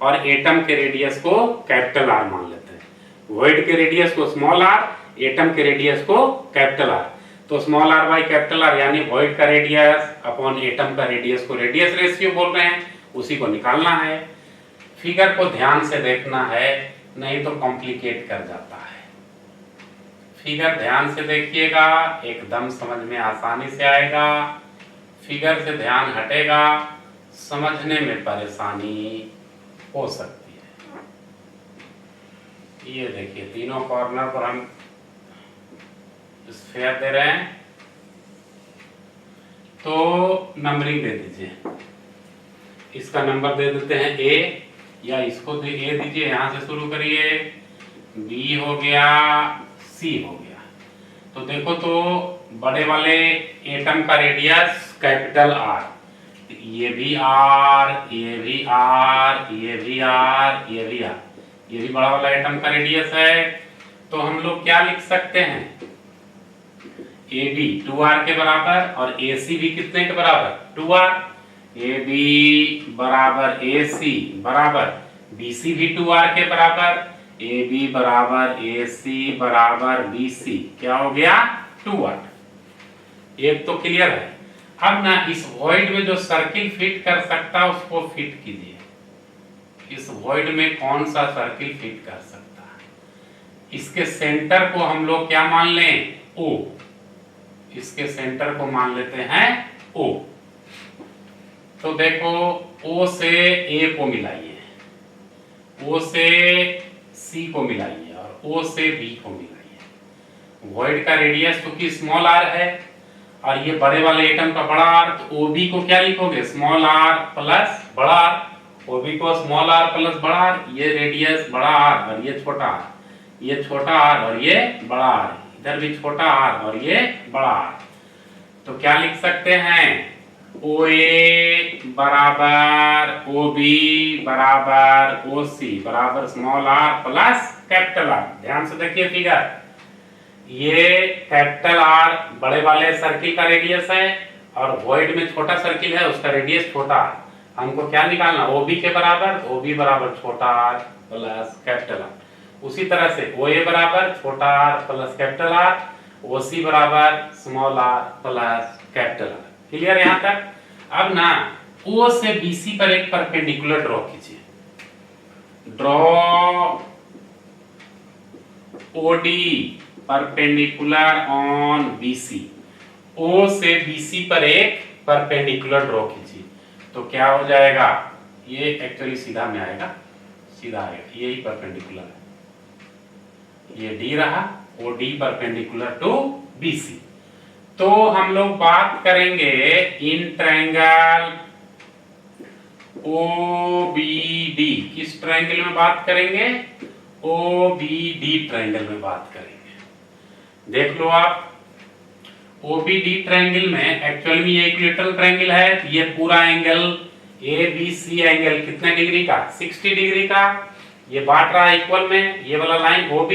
और एटम के रेडियस को कैपिटल आर मान लेते हैं। वॉइड के रेडियस को स्मॉल आर, एटम के रेडियस को कैपिटल आर। तो small R by capital R यानी वॉइड का रेडियस अपॉन एटम का रेडियस को रेडियस रेशियो बोल रहे हैं, उसी को निकालना है। फिगर को ध्यान से देखना है, नहीं तो कॉम्प्लिकेट कर जाता है। फिगर ध्यान से देखिएगा, एकदम समझ में आसानी से आएगा। फिगर से ध्यान हटेगा, समझने में परेशानी हो सकती है। ये देखिए, तीनों कॉर्नर पर हम स्फीयर दे रहे हैं, तो नंबरिंग दे दीजिए। इसका नंबर दे देते हैं ए, या इसको ए दीजिए, यहां से शुरू करिए। बी हो गया, सी हो गया। तो देखो, तो बड़े वाले एटम का रेडियस कैपिटल आर, ये भी आर, ये भी आर, ये भी आर, ये भी आर, ये भी बड़ा वाला एटम का रेडियस है। तो हम लोग क्या लिख सकते हैं? ए बी 2r के बराबर और ए सी भी कितने के बराबर? 2r। ए बी बराबर ए सी बराबर बी सी भी 2r के बराबर। ए बी बराबर ए सी बराबर बी सी क्या हो गया? 2r। एक तो क्लियर है। अब ना इस वॉइड में जो सर्किल फिट कर सकता है उसको फिट कीजिए। इस वॉइड में कौन सा सर्किल फिट कर सकता है? इसके सेंटर को हम लोग क्या मान लें? O। इसके सेंटर को मान लेते हैं O। तो देखो, O से A को मिलाइए, O से C को मिलाइए और O से B को मिलाइए। वॉइड का रेडियस क्योंकि स्मॉल r है और ये बड़े वाले एटम का बड़ा R, तो OB को क्या लिखोगे? स्मॉल r प्लस बड़ा R। OB को स्मॉल r प्लस बड़ा R। ये रेडियस बड़ा R और ये छोटा R, ये छोटा R और ये बड़ा R, इधर भी छोटा R और ये बड़ा R। तो क्या लिख सकते हैं? OA बराबर OB बराबर OC बराबर small r plus capital R। ध्यान से देखिए फिगर, ये कैपिटल R बड़े वाले सर्किल का रेडियस है और वॉइड में छोटा सर्किल है, उसका रेडियस छोटा R। हमको क्या निकालना? OB के बराबर, OB बराबर छोटा r प्लस कैपिटल R। उसी तरह से OA बराबर छोटा r plus capital R, OC बराबर small r plus capital R। Clear यहाँ तक? अब ना O से BC पर एक परपेंडिकुलर ड्रॉ कीजिए। Draw OD perpendicular on BC। O से BC पर एक परपेंडिकुलर ड्रॉ कीजिए। तो क्या हो जाएगा? ये एक्चुअली सीधा में आएगा, सीधा आएगा, यही परपेंडिकुलर है। ये D रहा, OD परपेंडिकुलर टू BC। तो हम लोग बात करेंगे इन ट्रायंगल OBD। किस ट्रायंगल में बात करेंगे? OBD ट्रायंगल में बात करेंगे। देख लो आप, OBD ट्रायंगल में एक्चुअल में ये इक्विलेटरल ट्रायंगल है। ये पूरा एंगल ABC एंगल कितने डिग्री का? 60 डिग्री का। ये बांट रहा है इक्वल में, ये वाला लाइन OB।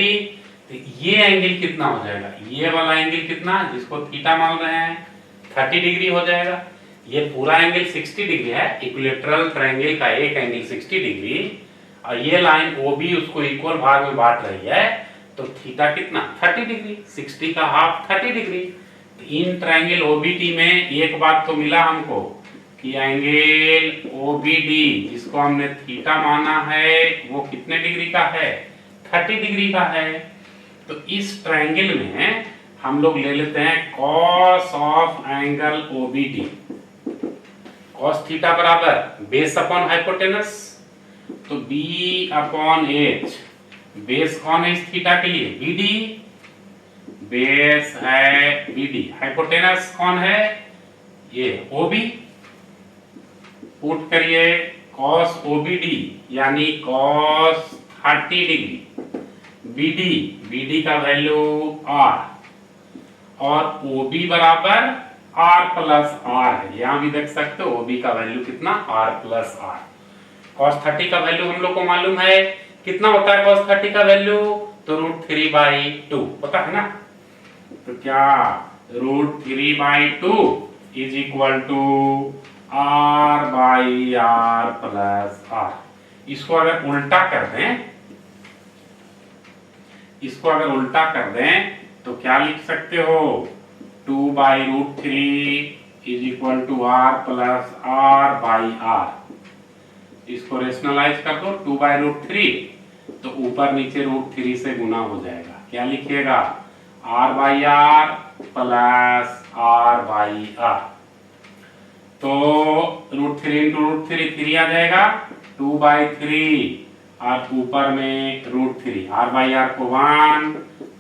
तो ये एंगल कितना हो जाएगा? ये वाला एंगल कितना, जिसको थीटा मान रहे हैं, 30 डिग्री हो जाएगा। ये पूरा एंगल 60 डिग्री है, इक्विलेटरल ट्रायंगल का एक एंगल 60 डिग्री, और ये लाइन OB उसको इक्वल भाग में बांट रही है, तो थीटा कितना 30 डिग्री, 60 का half 30 degree. In triangle OBD में एक बात तो मिला हमको कि एंगल OBD जिसको हमने थीटा माना है वो कितने डिग्री का है, 30 डिग्री का है। तो इस ट्रायंगल में हम लोग ले लेते हैं cos of angle OBD, cos theta बराबर बेस अपॉन हाइपोटेनस, तो B अपॉन H, बेस कौन है इस थीटा के लिए, BD, बेस है BD, हाइपोटेनस कौन है ये OB, पुट करिए कॉस OBD यानी कॉस 30 डिग्री, BD का वैल्यू R, और OB बराबर R प्लस R है, यहां भी देख सकते हो OB का वैल्यू कितना R प्लस R। cos 30 का वैल्यू हम लोग को मालूम है कितना होता है cos 30 का वैल्यू, तो √3/2 पता है ना, तो क्या √3/2 is equal to R/R plus R। इसको अगर उल्टा कर दें तो क्या लिख सकते हो, 2/√3 is equal to R plus R/R। इसको रेशनलाइज कर दो, 2/√3 तो ऊपर नीचे √3 से गुना हो जाएगा, क्या लिखिएगा R/R प्लस R/R, तो √3 इंटू √3 3 आ जाएगा, 2/3 और ऊपर में √3, R/R को 1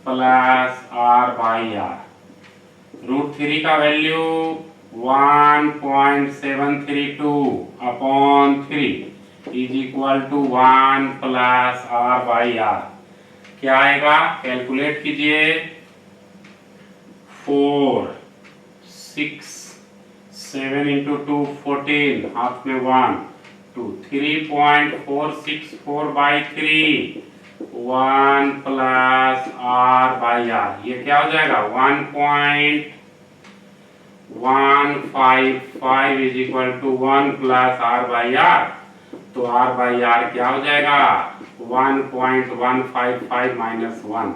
प्लस R/R, √3 का value 1.732 upon 3 is equal to 1 plus R/R, क्या आएगा कैलकुलेट कीजिए, 4 6 7 इंटू 2 14, हाफ में 1 2, 3.464/3 1 प्लस R/R, ये क्या हो जाएगा 1.155 is equal to 1 plus R/R, तो R/R क्या हो जाएगा 1.155 माइनस 1,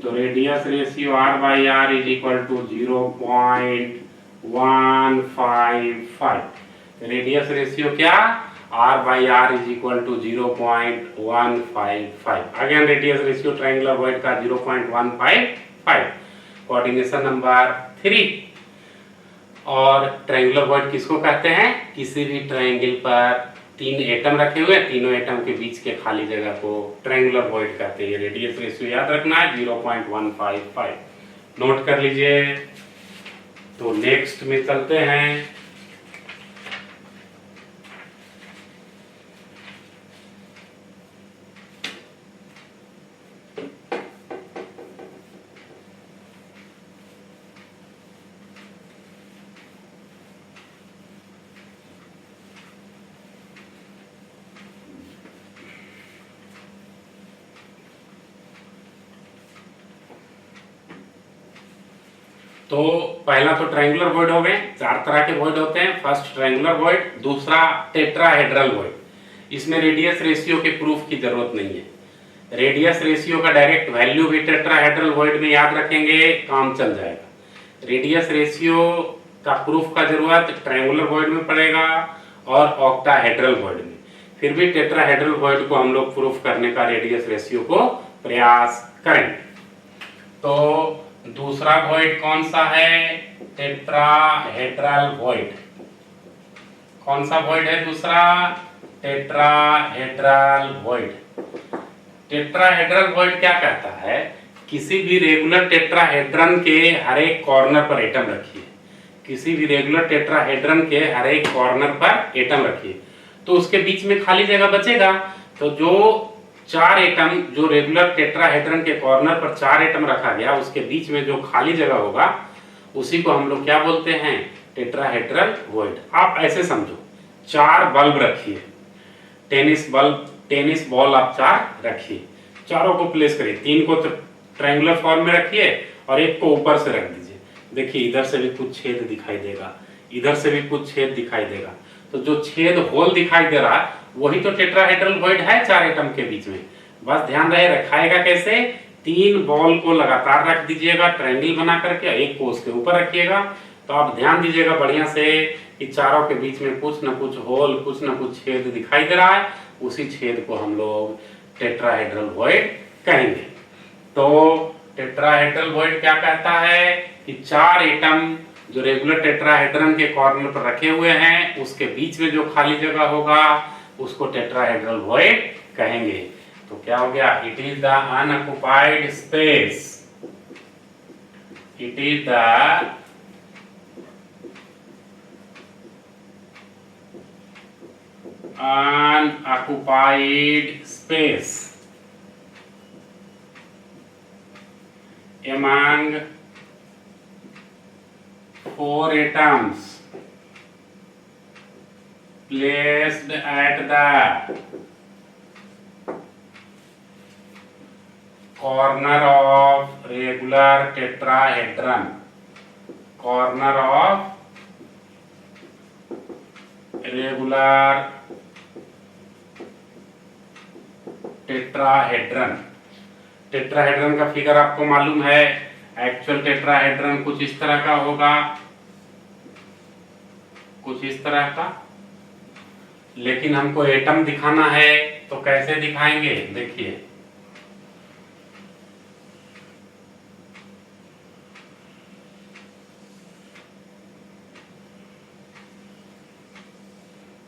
तो radius ratio R/R is equal to 0.155, radius ratio क्या R/R is equal to 0.155। Again radius ratio triangular void का 0.155, कोऑर्डिनेशन नंबर 3। और ट्रायंगुलर वॉइड किसको कहते हैं, किसी भी ट्रायंगल पर 3 एटम रखे हुए, तीनों एटम के बीच के खाली जगह को ट्रायंगुलर वॉइड कहते हैं। रेडियस रेशियो याद रखना है 0.155, नोट कर लीजिए। तो नेक्स्ट में चलते हैं, तो पहला तो ट्रायंगुलर वॉइड हो गए, 4 तरह के वॉइड होते हैं। फर्स्ट ट्रायंगुलर वॉइड, दूसरा टेट्राहेड्रल वॉइड। इसमें रेडियस रेशियो के प्रूफ की जरूरत नहीं है, रेडियस रेशियो का डायरेक्ट वैल्यू भी टेट्राहेड्रल वॉइड में याद रखेंगे, काम चल जाएगा। रेडियस रेशियो का प्रूफ का जरूरत ट्रायंगुलर वॉइड में पड़ेगा और ऑक्टाहेड्रल वॉइड में। फिर भी टेट्राहेड्रल वॉइड को हम लोग प्रूफ करने का रेडियस रेशियो को प्रयास करेंगे। तो दूसरा वॉइड कौन सा है, टेट्राहेड्रल वॉइड। कौन सा वॉइड है दूसरा, टेट्राहेड्रल वॉइड। टेट्राहेड्रल वॉइड क्या कहता है, किसी भी रेगुलर टेट्राहेड्रन के हर एक कॉर्नर पर एटम रखिए, किसी भी रेगुलर टेट्राहेड्रन के हर एक कॉर्नर पर एटम रखिए, तो उसके बीच में खाली जगह बचेगा। तो जो 4 एटम, जो रेगुलर टेट्राहेड्रन के कॉर्नर पर 4 एटम रखा गया, उसके बीच में जो खाली जगह होगा उसी को हम लोग क्या बोलते हैं, टेट्राहेड्रल वॉइड। आप ऐसे समझो, 4 बल्ब रखिए, टेनिस बॉल आप 4 रखिए, चारों को प्लेस करिए, 3 को तो ट्रायंगुलर फॉर्म में रखिए और एक को ऊपर से रख दीजिए। देखिए इधर से भी कुछ छेद दिखाई देगा, इधर से भी कुछ छेद दिखाई देगा। तो जो छेद होल दिखाई दे रहा है वही तो टेट्राहेड्रल वॉइड है 4 एटम के बीच में। बस ध्यान रहे रखाएगा कैसे, 3 बॉल को लगातार रख दीजिएगा ट्रायंगल बना करके, एक को उसके ऊपर रखिएगा। तो आप ध्यान दीजिएगा बढ़िया से कि चारों के बीच में कुछ न कुछ होल, कुछ न कुछ छेद दिखाई दे रहा है। उसी छेद को हम लोग टेट्राहेड्रल वॉइड कहेंगे। तो टेट्राहेड्रल वॉइड क्या कहता है कि 4 एटम जो रेगुलर टेट्राहेड्रन के कॉर्नर पर रखे हुए हैं उसके बीच में जो खाली जगह होगा उसको टेट्राहेड्रल वॉइड कहेंगे। तो क्या हो गया, it is the unoccupied space, it is the unoccupied space among 4 atoms placed at the corner of regular tetrahedron, corner of regular tetrahedron. Tetrahedron का फिगर आपको मालूम है, एक्चुअल टेट्राहेड्रन कुछ इस तरह का होगा, कुछ इस तरह का। लेकिन हमको एटम दिखाना है तो कैसे दिखाएंगे, देखिए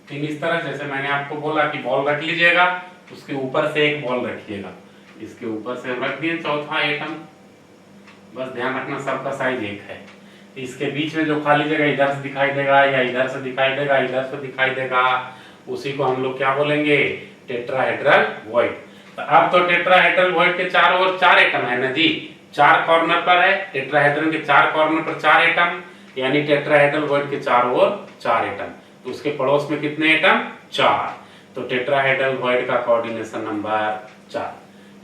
तीन इस तरह, जैसे मैंने आपको बोला कि बॉल रख लीजिएगा, उसके ऊपर से एक बॉल रखिएगा, इसके ऊपर से हम रख दिए चौथा एटम। बस ध्यान रखना सबका साइज एक है। इसके बीच में जो खाली जगह इधर से दिखाई देगा या इधर से दिखाई देगा, इधर से दिखाई देगा, उसी को हम लोग क्या बोलेंगे, टेट्राहेड्रल वॉइड। तो अब तो टेट्राहेड्रल वॉइड के चारों ओर 4 एटम है ना जी, 4 कॉर्नर पर है, टेट्राहेड्रन के 4 कॉर्नर पर 4 एटम, यानी टेट्राहेड्रल वॉइड के चारों ओर 4 एटम। तो उसके पड़ोस में कितने एटम, 4। तो टेट्राहेड्रल वॉइड का कोऑर्डिनेशन नंबर 4।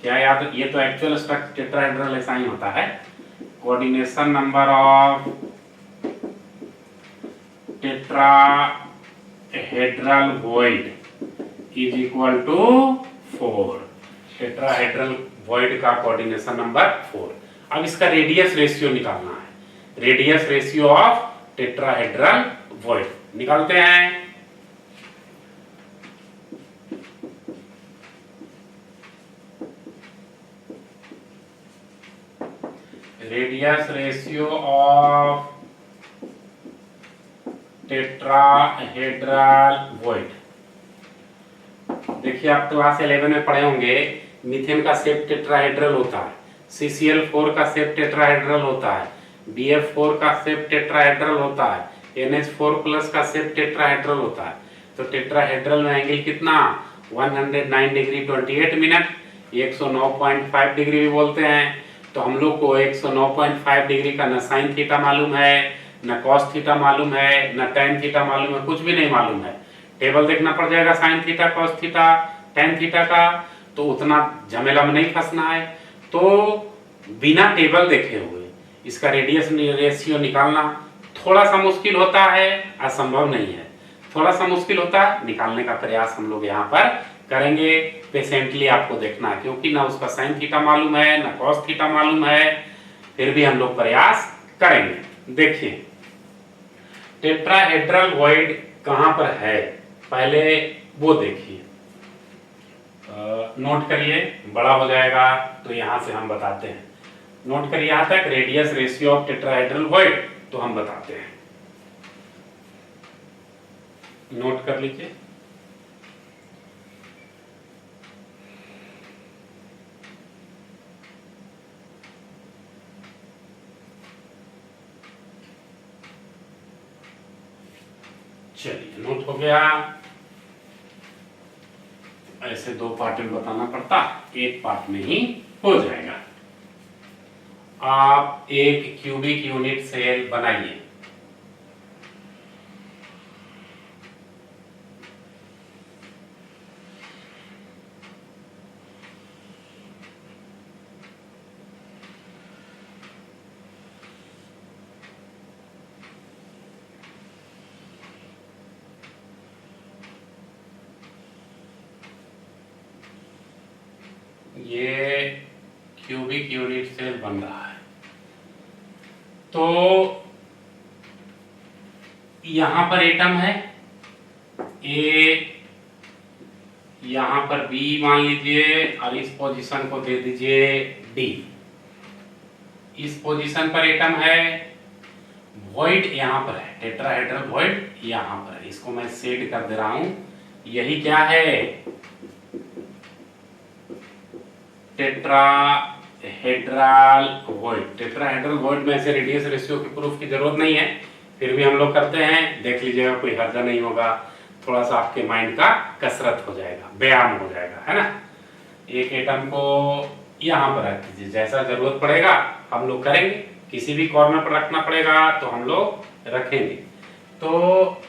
क्या याद, ये तो एक्चुअल स्ट्रक्चर टेट्राहेड्रल ऐसा ही होता है। Coordination number of tetrahedral void is equal to 4। Tetrahedral void का कोऑर्डिनेशन नंबर 4। अब इसका रेडियस रेशियो निकालना है, radius ratio of tetrahedral void निकालते हैं। Radius ratio of tetrahedral void, देखिए आप क्लास 11 में पढ़े होंगे, मीथेन का शेप टेट्राहेड्रल होता है, CCl4 का शेप टेट्राहेड्रल होता है, BF4 का शेप टेट्राहेड्रल होता है, NH4+ का शेप टेट्राहेड्रल होता है। तो टेट्राहेड्रल में एंगल कितना, 109 डिग्री 28 मिनट, 109.5 डिग्री भी बोलते हैं। तो हम लोग को 109.5 डिग्री का न साइन थीटा मालूम है, न कॉस थीटा मालूम है, न टेन थीटा मालूम है, कुछ भी नहीं मालूम है। टेबल देखना पड़ जाएगा sine theta, cos theta, tan theta का, तो उतना झमेला में नहीं फंसना है। तो बिना टेबल देखे हुए इसका रेडियस रेशियो निकालना थोड़ा सा मुश्किल होता है, असंभव नहीं है, थोड़ा सा मुश्किल होता है। निकालने का प्रयास हम लोग यहाँ पर करेंगे, पेशेंटली आपको देखना है, क्योंकि ना उसका साइन थीटा मालूम है ना कॉस थीटा मालूम है, फिर भी हम लोग प्रयास करेंगे। देखिए टेट्राहेड्रल वॉइड कहां पर है, पहले वो देखिए, नोट करिए, बड़ा हो जाएगा तो यहां से हम बताते हैं। नोट करिए यहां तक, radius ratio of tetrahedral void, तो हम बताते हैं, नोट कर लीजिए। चलिए नोट हो गया। ऐसे 2 पार्ट में बताना पड़ता, एक पार्ट में ही हो जाएगा। आप एक क्यूबिक यूनिट सेल बनाइए, ये क्यूबिक यूनिट सेल बन रहा है। तो यहां पर एटम है ए, यहां पर बी मान लीजिए, और इस पोजीशन को दे दीजिए डी। इस पोजीशन पर एटम है, वॉइड यहां पर है, टेट्राहेड्रल वॉइड यहां पर है। इसको मैं शेड कर दे रहा हूं। यही क्या है, टेट्राहेड्रल वॉइड। टेट्राहेड्रल वॉइड में ऐसे रेडियस रेशियो की प्रूफ की जरूरत नहीं है, फिर भी हम लोग करते हैं, देख लीजिएगा, कोई हर्जा नहीं होगा। थोड़ा सा आपके माइंड का कसरत हो जाएगा, व्यायाम हो जाएगा, है ना। एक एटम को यहां पर रख दीजिए, जैसा जरूरत पड़ेगा हम लोग करेंगे। किसी भी कॉर्नर पर रखना पड़ेगा तो हम लोग रखेंगे। तो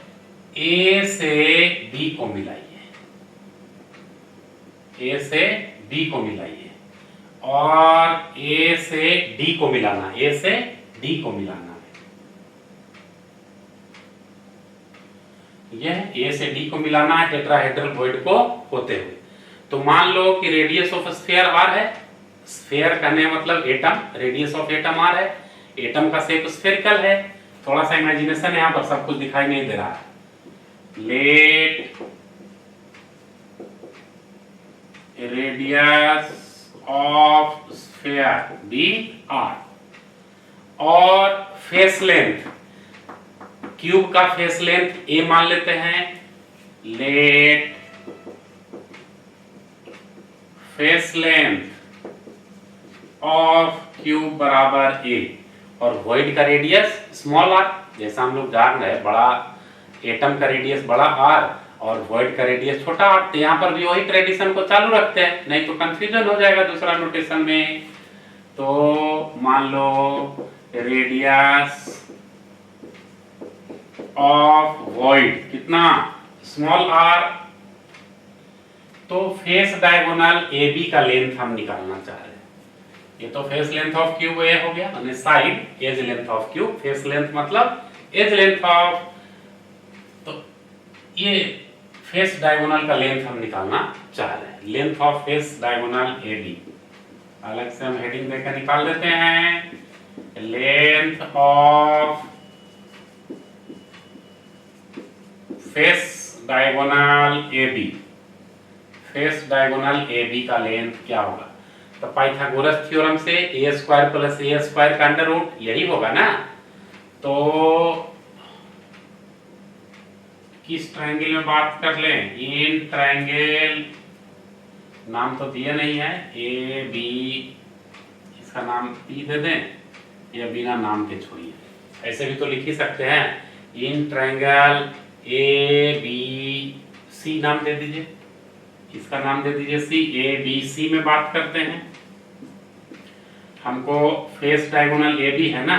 ए से बी को मिलाइए, ए से बी को मिलाइए, और ए से डी को मिलाना, ए से डी को मिलाना। यह ए से डी को मिलाना है टेट्राहेड्रल वॉइड को होते हुए। तो मान लो कि रेडियस ऑफ स्फीयर आर है। स्फीयर कहने मतलब atom, radius of atom R है। एटम का शेप स्फेरिकल है। थोड़ा सा इमेजिनेशन, यहां पर सब कुछ दिखाई नहीं दे रहा है। Let radius of sphere be R, और फेस लेंथ, क्यूब का फेस लेंथ ए मान लेते हैं। Let face length of cube बराबर ए, और वॉइड का रेडियस स्मॉल आर। जैसा हम लोग जान रहे हैं, बड़ा एटम का रेडियस बड़ा आर और वॉइड का रेडियस छोटा आर। तो यहाँ पर भी वही ट्रेडिशन को चालू रखते हैं, नहीं तो कंफ्यूजन हो जाएगा दूसरा नोटेशन में। तो मान लो रेडियस ऑफ वॉइड कितना, स्मॉल आर। तो फेस डायगोनल ए बी का लेंथ हम निकालना चाह रहे हैं। ये तो face length of cube A हो गया, यानी side edge length of cube. Face length मतलब एज लेंथ ऑफ, तो ये फेस डायगोनल का लेंथ हम निकालना चाह रहे हैं। Length of face diagonal A B, अलग से हम हेडिंग देकर निकाल देते हैं। Length of face diagonal A B, face diagonal A B का लेंथ क्या होगा। तो पाइथागोरस थ्योरम से A square plus A square का अंडर रूट यही होगा ना। तो किस ट्रायंगल में बात कर लें, इन ट्रायंगल, नाम तो दिया नहीं है, ए बी, इसका नाम पी दे दें या बिना नाम के छोड़िए, ऐसे भी तो लिख ही सकते हैं। In triangle A B C नाम दे दीजिए, इसका नाम दे दीजिए सी। ए बी सी में बात करते हैं। हमको फेस डायगोनल ए बी है ना,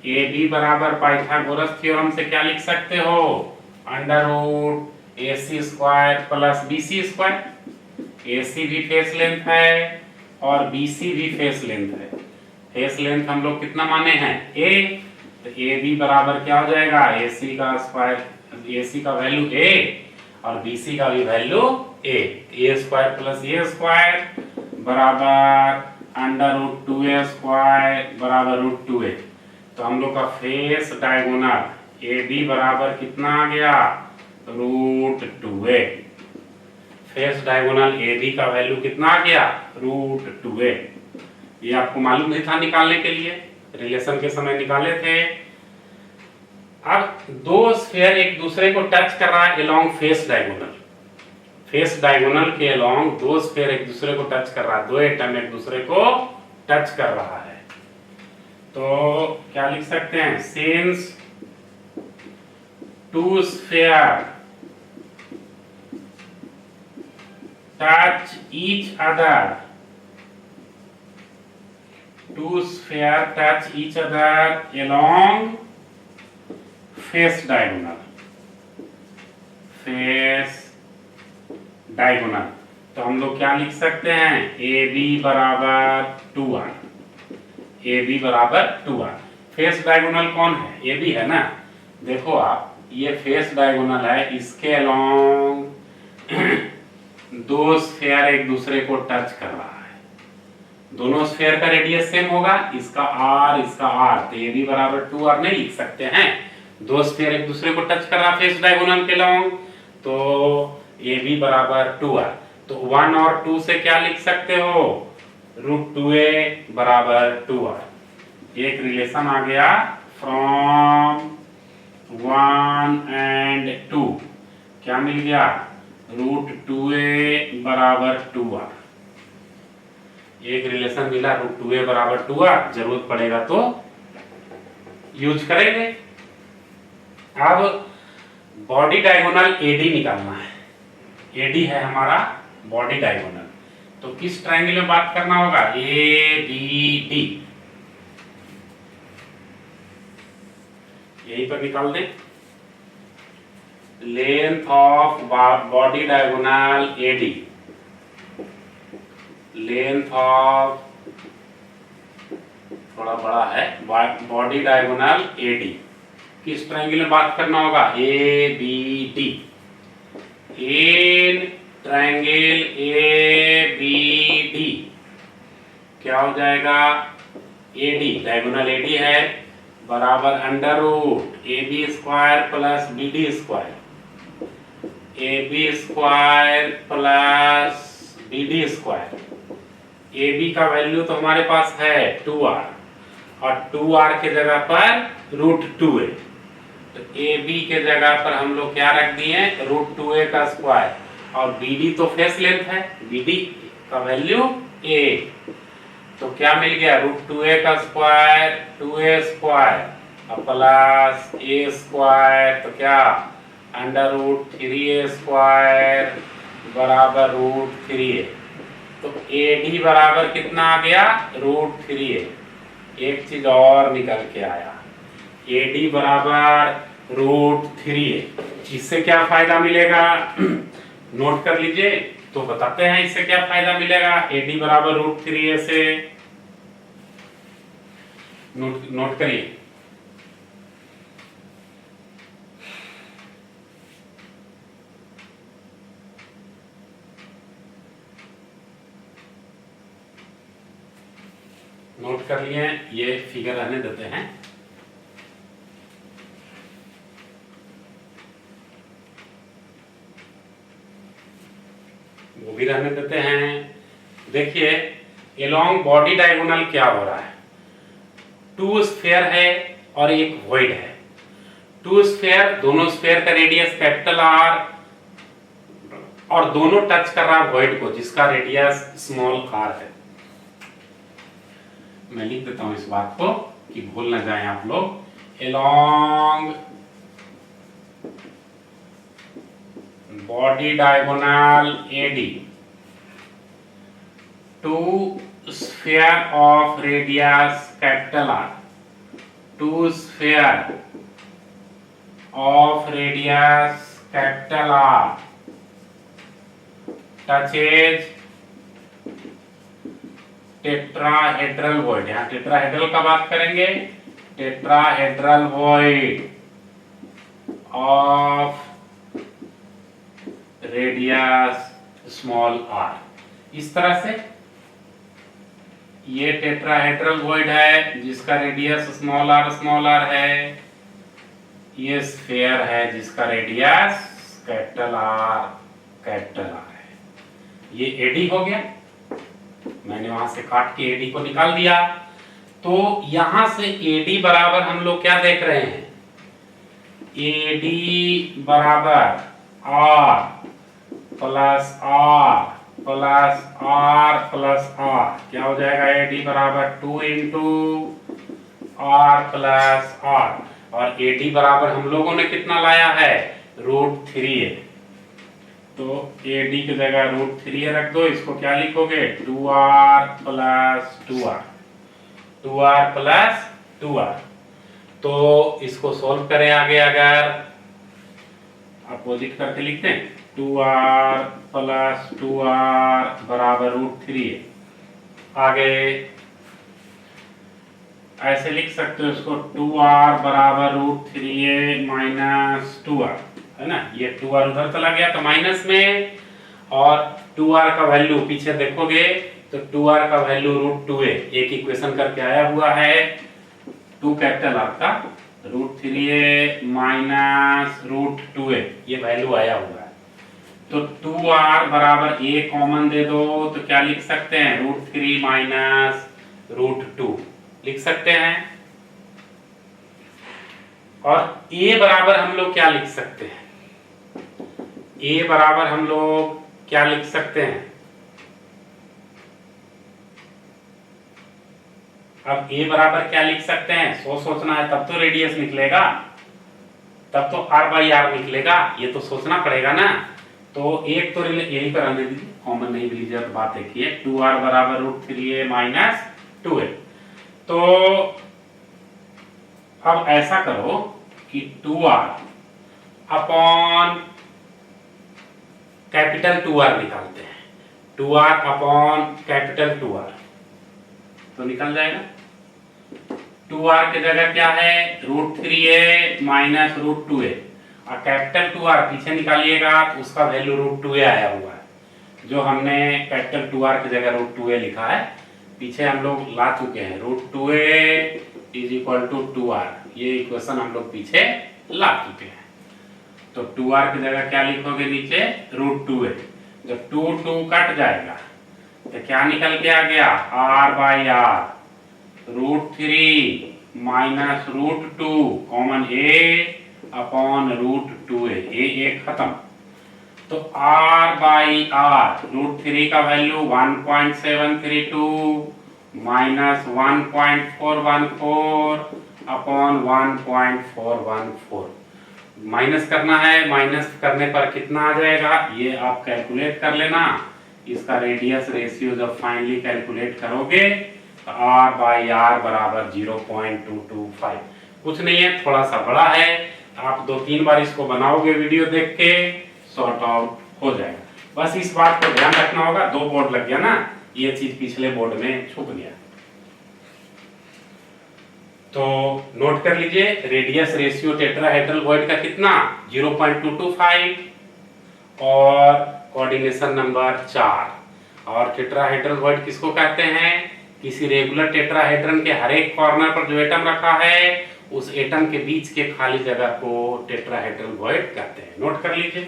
ए बी बराबर पाइथागोरस थ्योरम से क्या लिख सकते हो, under root A C square plus B C square. A C भी फेस लेंथ है और बी सी भी फेस लेंथ है। फेस लेंथ हम लोग कितना माने हैं, ए। तो ए बी बराबर क्या हो जाएगा, ए सी का स्क्वायर, ए सी का वैल्यू ए और बी सी का भी value A square plus A square बराबर अंडर रूट 2a स्क्वायर बराबर रूट 2a। तो हम लोग का फेस डायगोनल ए बी बराबर कितना आ गया, root 2a। Face diagonal A B का वैल्यू कितना आ गया, रूट 2a। ये आपको मालूम नहीं था निकालने के लिए, रिलेशन के समय निकाले थे। अब दो स्फीयर एक दूसरे को टच कर रहा है along face diagonal. Face diagonal के अलोंग दो स्फीयर एक दूसरे को टच कर रहा है, दो एटम एक दूसरे को टच कर रहा है। तो क्या लिख सकते हैं, since two sphere touch each other, two sphere touch each other along face diagonal, face diagonal. तो हम लोग क्या लिख सकते हैं, ए बी बराबर 2r, ए बी बराबर 2r। फेस डायगोनल कौन है, ए बी है ना। देखो आप, ये फेस डायगोनल है, इसके अलोंग दो स्फीयर एक दूसरे को टच कर रहा है, दोनों स्फीयर का रेडियस सेम होगा, इसका r इसका r, तो ये भी बराबर 2r नहीं लिख सकते हैं। दो स्फीयर एक दूसरे को टच कर रहा फेस डायगोनल के लॉन्ग, तो ये भी बराबर 2r। तो 1 और 2 से क्या लिख सकते हो, √2a बराबर 2r। एक रिलेशन आ गया फ्रॉम 1 एंड 2, क्या मिल गया, √2a बराबर 2r। एक रिलेशन मिला √2a बराबर 2r, जरूरत पड़ेगा तो यूज करेंगे। अब बॉडी डायगोनल AD निकालना है, AD है हमारा बॉडी डायगोनल, तो किस ट्रायंगल में बात करना होगा, ABD, यहीं पर निकाल दें। Length of body diagonal AD, length of, थोड़ा बड़ा है, बॉडी डायगोनल AD, किस ट्रायंगल में बात करना होगा, ABD। इन ट्रायंगल ABD क्या हो जाएगा, AD डायगोनल AD है बराबर under root AB square plus BD square, AB square plus BD square. AB का वैल्यू तो हमारे पास है 2r, और 2r के जगह पर √2a, तो AB के जगह पर हम लोग क्या रख दिए, √2a का स्क्वायर, और BD तो फेस लेंथ है, BD का वैल्यू a, तो क्या मिल गया, √2a का स्क्वायर 2a स्क्वायर और प्लस a स्क्वायर, तो क्या √3a स्क्वायर बराबर √3a। तो AD बराबर कितना आ गया, √3a। एक चीज और निकल के आया, AD बराबर √3a। इससे क्या फायदा मिलेगा, नोट कर लीजिए, तो बताते हैं इससे क्या फायदा मिलेगा। AD बराबर √3a से नोट करिए, नोट कर लिए, ये फिगर रहने देते हैं। वो भी रहने देते हैं। देखिए एलोंग बॉडी डायगोनल क्या हो रहा है, 2 स्फीयर है और एक वॉइड है। 2 स्फीयर, दोनों स्फीयर का रेडियस कैपिटल R, और दोनों टच कर रहा है वॉइड को जिसका रेडियस स्मॉल r है। मैं लिख देता हूं इस बात को कि भूल ना जाएं आप लोग। Along body diagonal AD, 2 sphere of radius capital R, 2 sphere of radius capital R touches tetrahedral void. यहां टेट्राहेड्रल का बात करेंगे, tetrahedral void of radius small r। इस तरह से ये टेट्राहेड्रल वॉइड है जिसका रेडियस स्मॉल r है, ये स्फीयर है जिसका रेडियस कैपिटल R है। ये AD हो गया, मैंने वहां से काट के AD को निकाल दिया। तो यहां से AD बराबर हम लोग क्या देख रहे हैं, AD बराबर R plus R plus R plus R, क्या हो जाएगा, AD बराबर 2 इंटू R प्लस R, और AD बराबर हम लोगों ने कितना लाया है, √3a। तो AD की जगह √3a रख दो, इसको क्या लिखोगे, 2R plus 2R, 2R plus 2R। तो इसको सोल्व करें आगे, अगर अपोजिट करके लिखते हैं, 2R प्लस 2R बराबर √3a। आगे ऐसे लिख सकते हो इसको, 2R बराबर √3a माइनस 2R, है ना, ये 2R उधर चला गया तो माइनस में, और 2r का वैल्यू पीछे देखोगे तो 2r का वैल्यू √2a, एक इक्वेशन करके आया हुआ है 2 कैपिटल R का √3a माइनस √2a, ये वैल्यू आया हुआ है। तो 2r बराबर a कॉमन दे दो तो क्या लिख सकते हैं, √3 माइनस √2 लिख सकते हैं। और a बराबर हम लोग क्या लिख सकते हैं, a बराबर हम लोग क्या लिख सकते हैं, अब a बराबर क्या लिख सकते हैं, सोचना है तब तो रेडियस निकलेगा, तब तो r/r निकलेगा, ये तो सोचना पड़ेगा ना। तो एक तो यही पर आने दीजिए, कॉमन नहीं लीजिए तो बात एक ही है, 2r बराबर √3a माइनस 2a। तो अब ऐसा करो कि 2r अपॉन कैपिटल 2r निकालते हैं, 2r अपॉन कैपिटल 2r तो निकल जाएगा। 2r की जगह क्या है, √3a माइनस √2a, और कैपिटल 2r पीछे निकालिएगा तो उसका वैल्यू √2a आया हुआ है, जो हमने कैपिटल 2r की जगह √2a लिखा है, पीछे हम लोग ला चुके हैं, √2a is equal to 2r, ये इक्वेशन हम लोग पीछे ला चुके हैं। तो 2r की जगह क्या लिखोगे नीचे, √2a, जब 2 कट जाएगा तो क्या निकल के आ गया, r/r √3 minus √2 common a upon √2a, ये खत्म। तो r/r √3 का वैल्यू 1.732 माइनस 1.414 अपॉन 1.414, माइनस करना है, माइनस करने पर कितना आ जाएगा ये आप कैलकुलेट कर लेना। इसका रेडियस रेशियो जब फाइनली कैलकुलेट करोगे तो r/r बराबर 0.225, कुछ नहीं है, थोड़ा सा बड़ा है, आप 2-3 बार इसको बनाओगे वीडियो देख के, सॉर्ट आउट हो जाएगा। बस इस बात को ध्यान रखना होगा, 2 बोर्ड लग गया ना, ये चीज पिछले बोर्ड में छुप गया। तो नोट कर लीजिए, रेडियस रेशियो टेट्राहेड्रल वॉइड का कितना, 0.225, और कोऑर्डिनेशन नंबर 4। और टेट्राहेड्रल वॉइड किसको कहते हैं, किसी रेगुलर टेट्राहेड्रन के हर एक कॉर्नर पर जो एटम रखा है उस एटम के बीच के खाली जगह को टेट्राहेड्रल वॉइड कहते हैं, नोट कर लीजिए।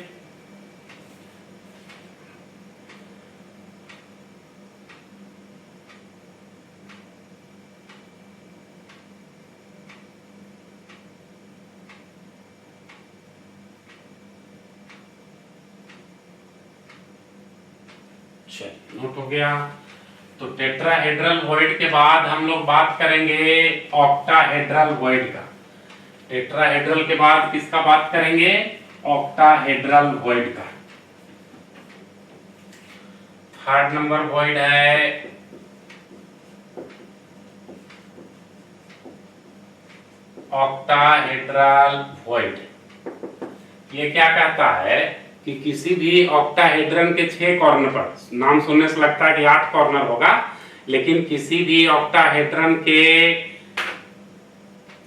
नोट हो गया। तो टेट्राहेड्रल वॉइड के बाद हम लोग बात करेंगे ऑक्टाहेड्रल वॉइड का। टेट्राहेड्रल के बाद किसका बात करेंगे, ऑक्टाहेड्रल वॉइड का। 3rd नंबर वॉइड है ऑक्टाहेड्रल वॉइड। ये क्या कहता है कि किसी भी ऑक्टाहेड्रन के 6 कॉर्नर पर, नाम सुनने से लगता है कि 8 कॉर्नर होगा, लेकिन किसी भी ऑक्टाहेड्रन के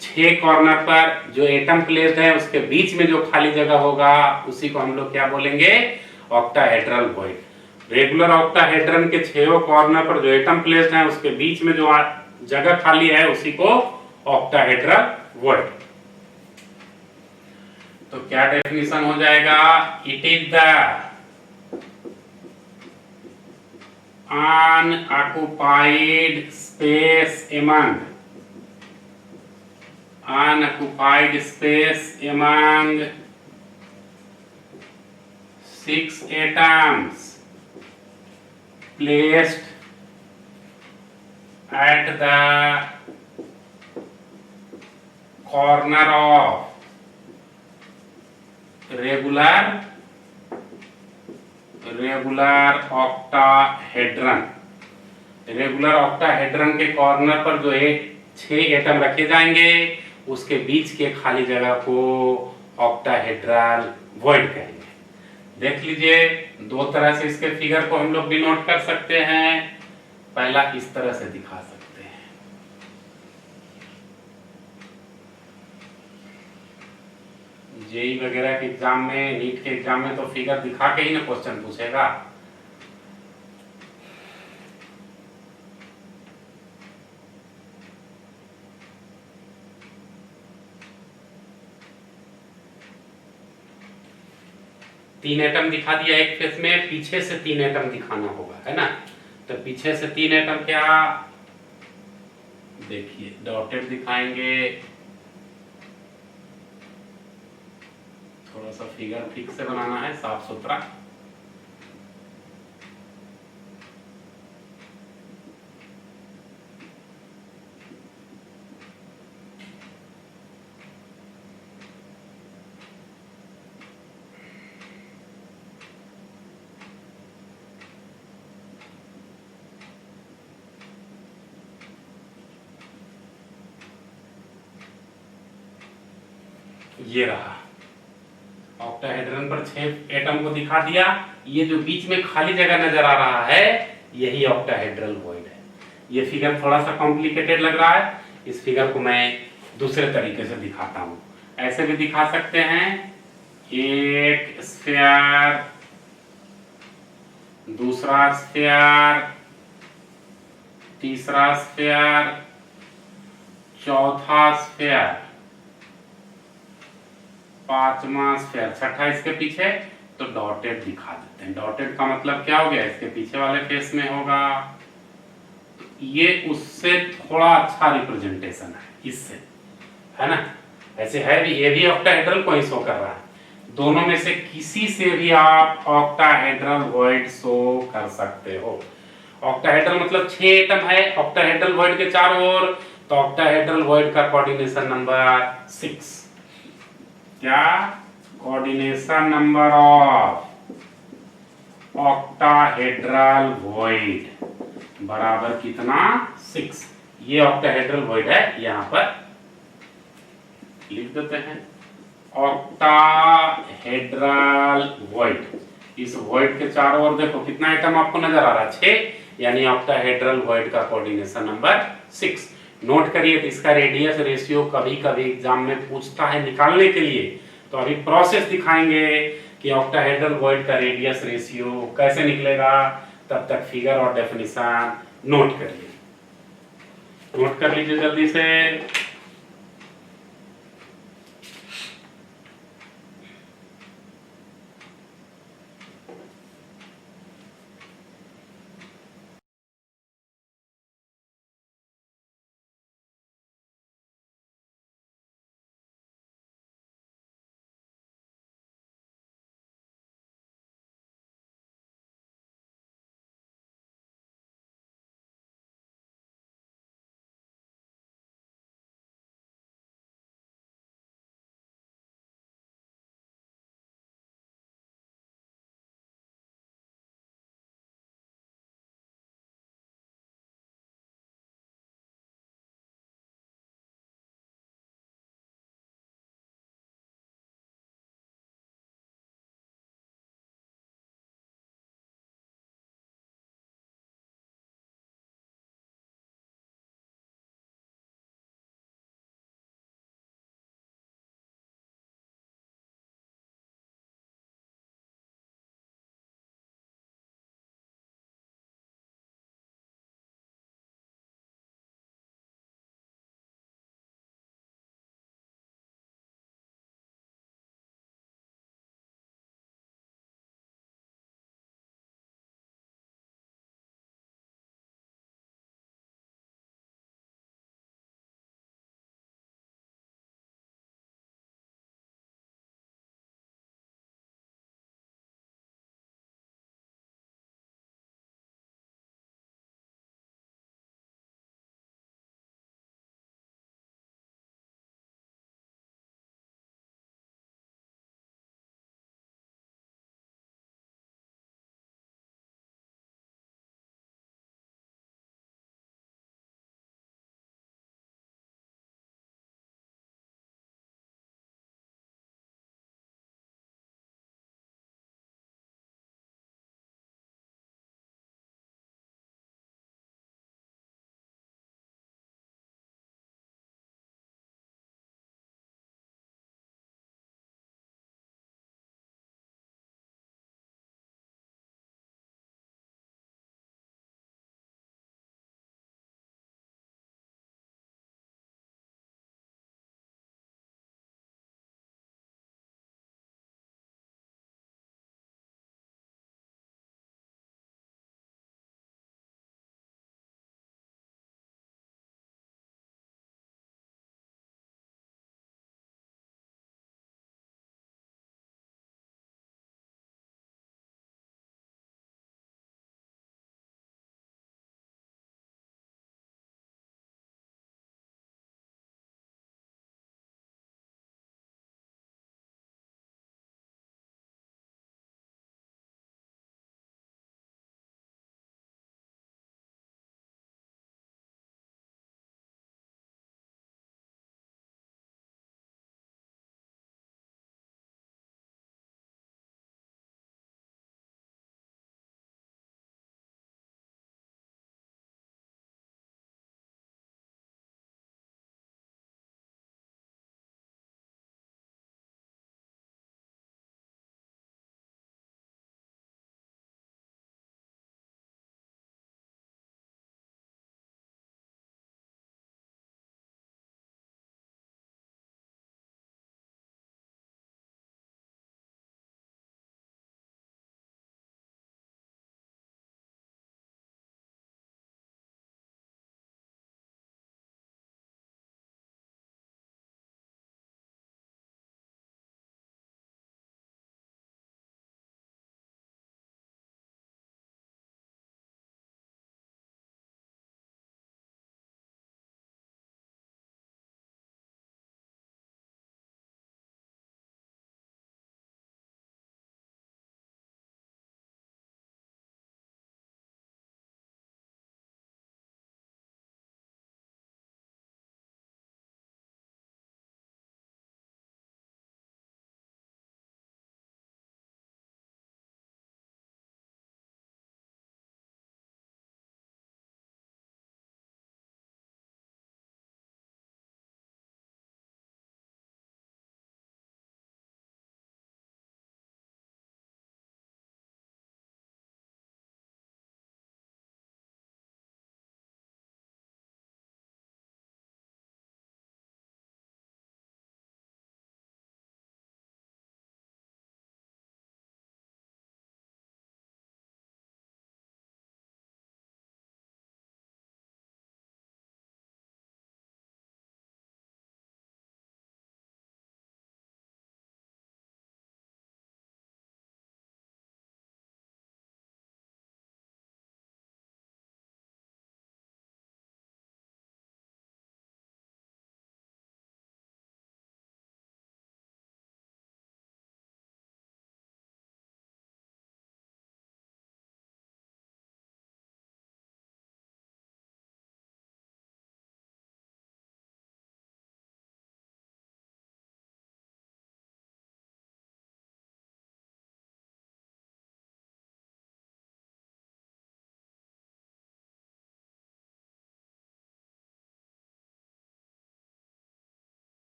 6 कॉर्नर पर जो एटम प्लेस्ड है उसके बीच में जो खाली जगह होगा उसी को हम लोग क्या बोलेंगे, ऑक्टाहेड्रल वॉइड। रेगुलर ऑक्टाहेड्रन के 6 कॉर्नर पर जो एटम प्लेस्ड है उसके बीच में जो जगह खाली है उसी को ऑक्टाहेड्रल वॉइड। तो क्या डेफिनेशन हो जाएगा, it is the unoccupied space among among 6 atoms placed at the corner of regular octahedron. Regular octahedron के कॉर्नर पर जो 6 एटम रखे जाएंगे उसके बीच के खाली जगह को ऑक्टाहेड्रल वॉइड कहेंगे। देख लीजिए, 2 तरह से इसके फिगर को हम लोग डिनोट कर सकते हैं। पहला इस तरह से दिखा सकते हैं, जेई वगैरह के एग्जाम में, नीट के एग्जाम में तो फिगर दिखा के ही ना क्वेश्चन पूछेगा। तीन एटम दिखा दिया एक फेस में, पीछे से तीन एटम दिखाना होगा, है ना। तो पीछे से तीन एटम क्या, देखिए डॉटेड दिखाएंगे। थोड़ा सा फिगर ठीक से बनाना है, साफ सुथरा। ये रहा ऑक्टाहेड्रन पर 6 एटम को दिखा दिया। ये जो बीच में खाली जगह नजर आ रहा है यही ऑक्टाहेड्रल वॉइड है। ये फिगर थोड़ा सा कॉम्प्लिकेटेड लग रहा है, इस फिगर को मैं दूसरे तरीके से दिखाता हूं। ऐसे भी दिखा सकते हैं, एक स्फीयर, दूसरा स्फीयर, तीसरा स्फीयर, चौथा स्फीयर, पांचवा स्फीयर, छठा इसके पीछे, तो डॉटेड दिखा देते हैं। डॉटेड का मतलब क्या हो गया, इसके पीछे वाले फेस में होगा। ये उससे थोड़ा अच्छा रिप्रेजेंटेशन है इससे, है ना। ऐसे है भी, ये भी ऑक्टाहेड्रल को ही शो कर रहा है। दोनों में से किसी से भी आप ऑक्टाहेड्रल वॉइड शो कर सकते हो। ऑक्टाहेड्रल मतलब 6 एटम है ऑक्टाहेड्रल वॉइड के चारों ओर, तो ऑक्टाहेड्रल वॉइड का कोऑर्डिनेशन नंबर 6। क्या, coordination number of octahedral void बराबर कितना, 6। ये ऑक्टाहेड्रल वॉइड है, यहां पर लिख देते हैं ऑक्टाहेड्रल वॉइड। इस वॉइड के चारों ओर देखो कितना आइटम आपको नजर आ रहा है, 6, यानी ऑक्टाहेड्रल वॉइड का कोऑर्डिनेशन नंबर 6। नोट करिए, तो इसका रेडियस रेशियो कभी कभी एग्जाम में पूछता है निकालने के लिए, तो अभी प्रोसेस दिखाएंगे कि ऑक्टाहेड्रल वॉइड का रेडियस रेशियो कैसे निकलेगा। तब तक फिगर और डेफिनेशन नोट करिए, नोट कर लीजिए जल्दी से।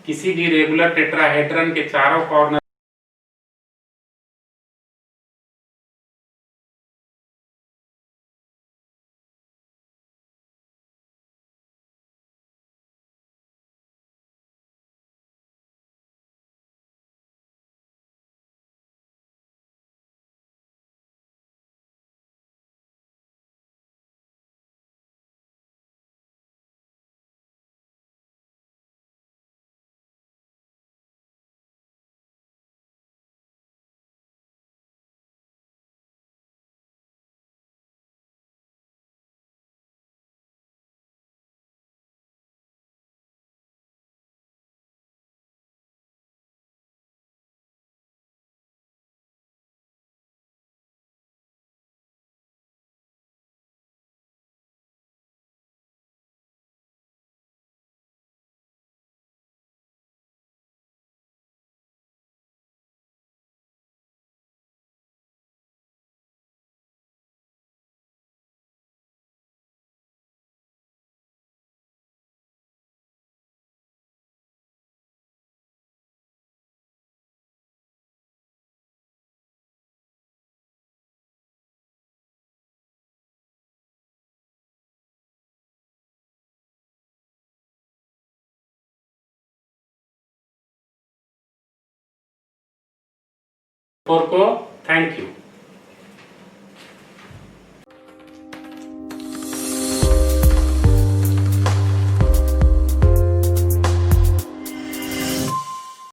किसी भी रेगुलर टेट्राहेड्रन के चारों कॉर्नर को थैंक यू।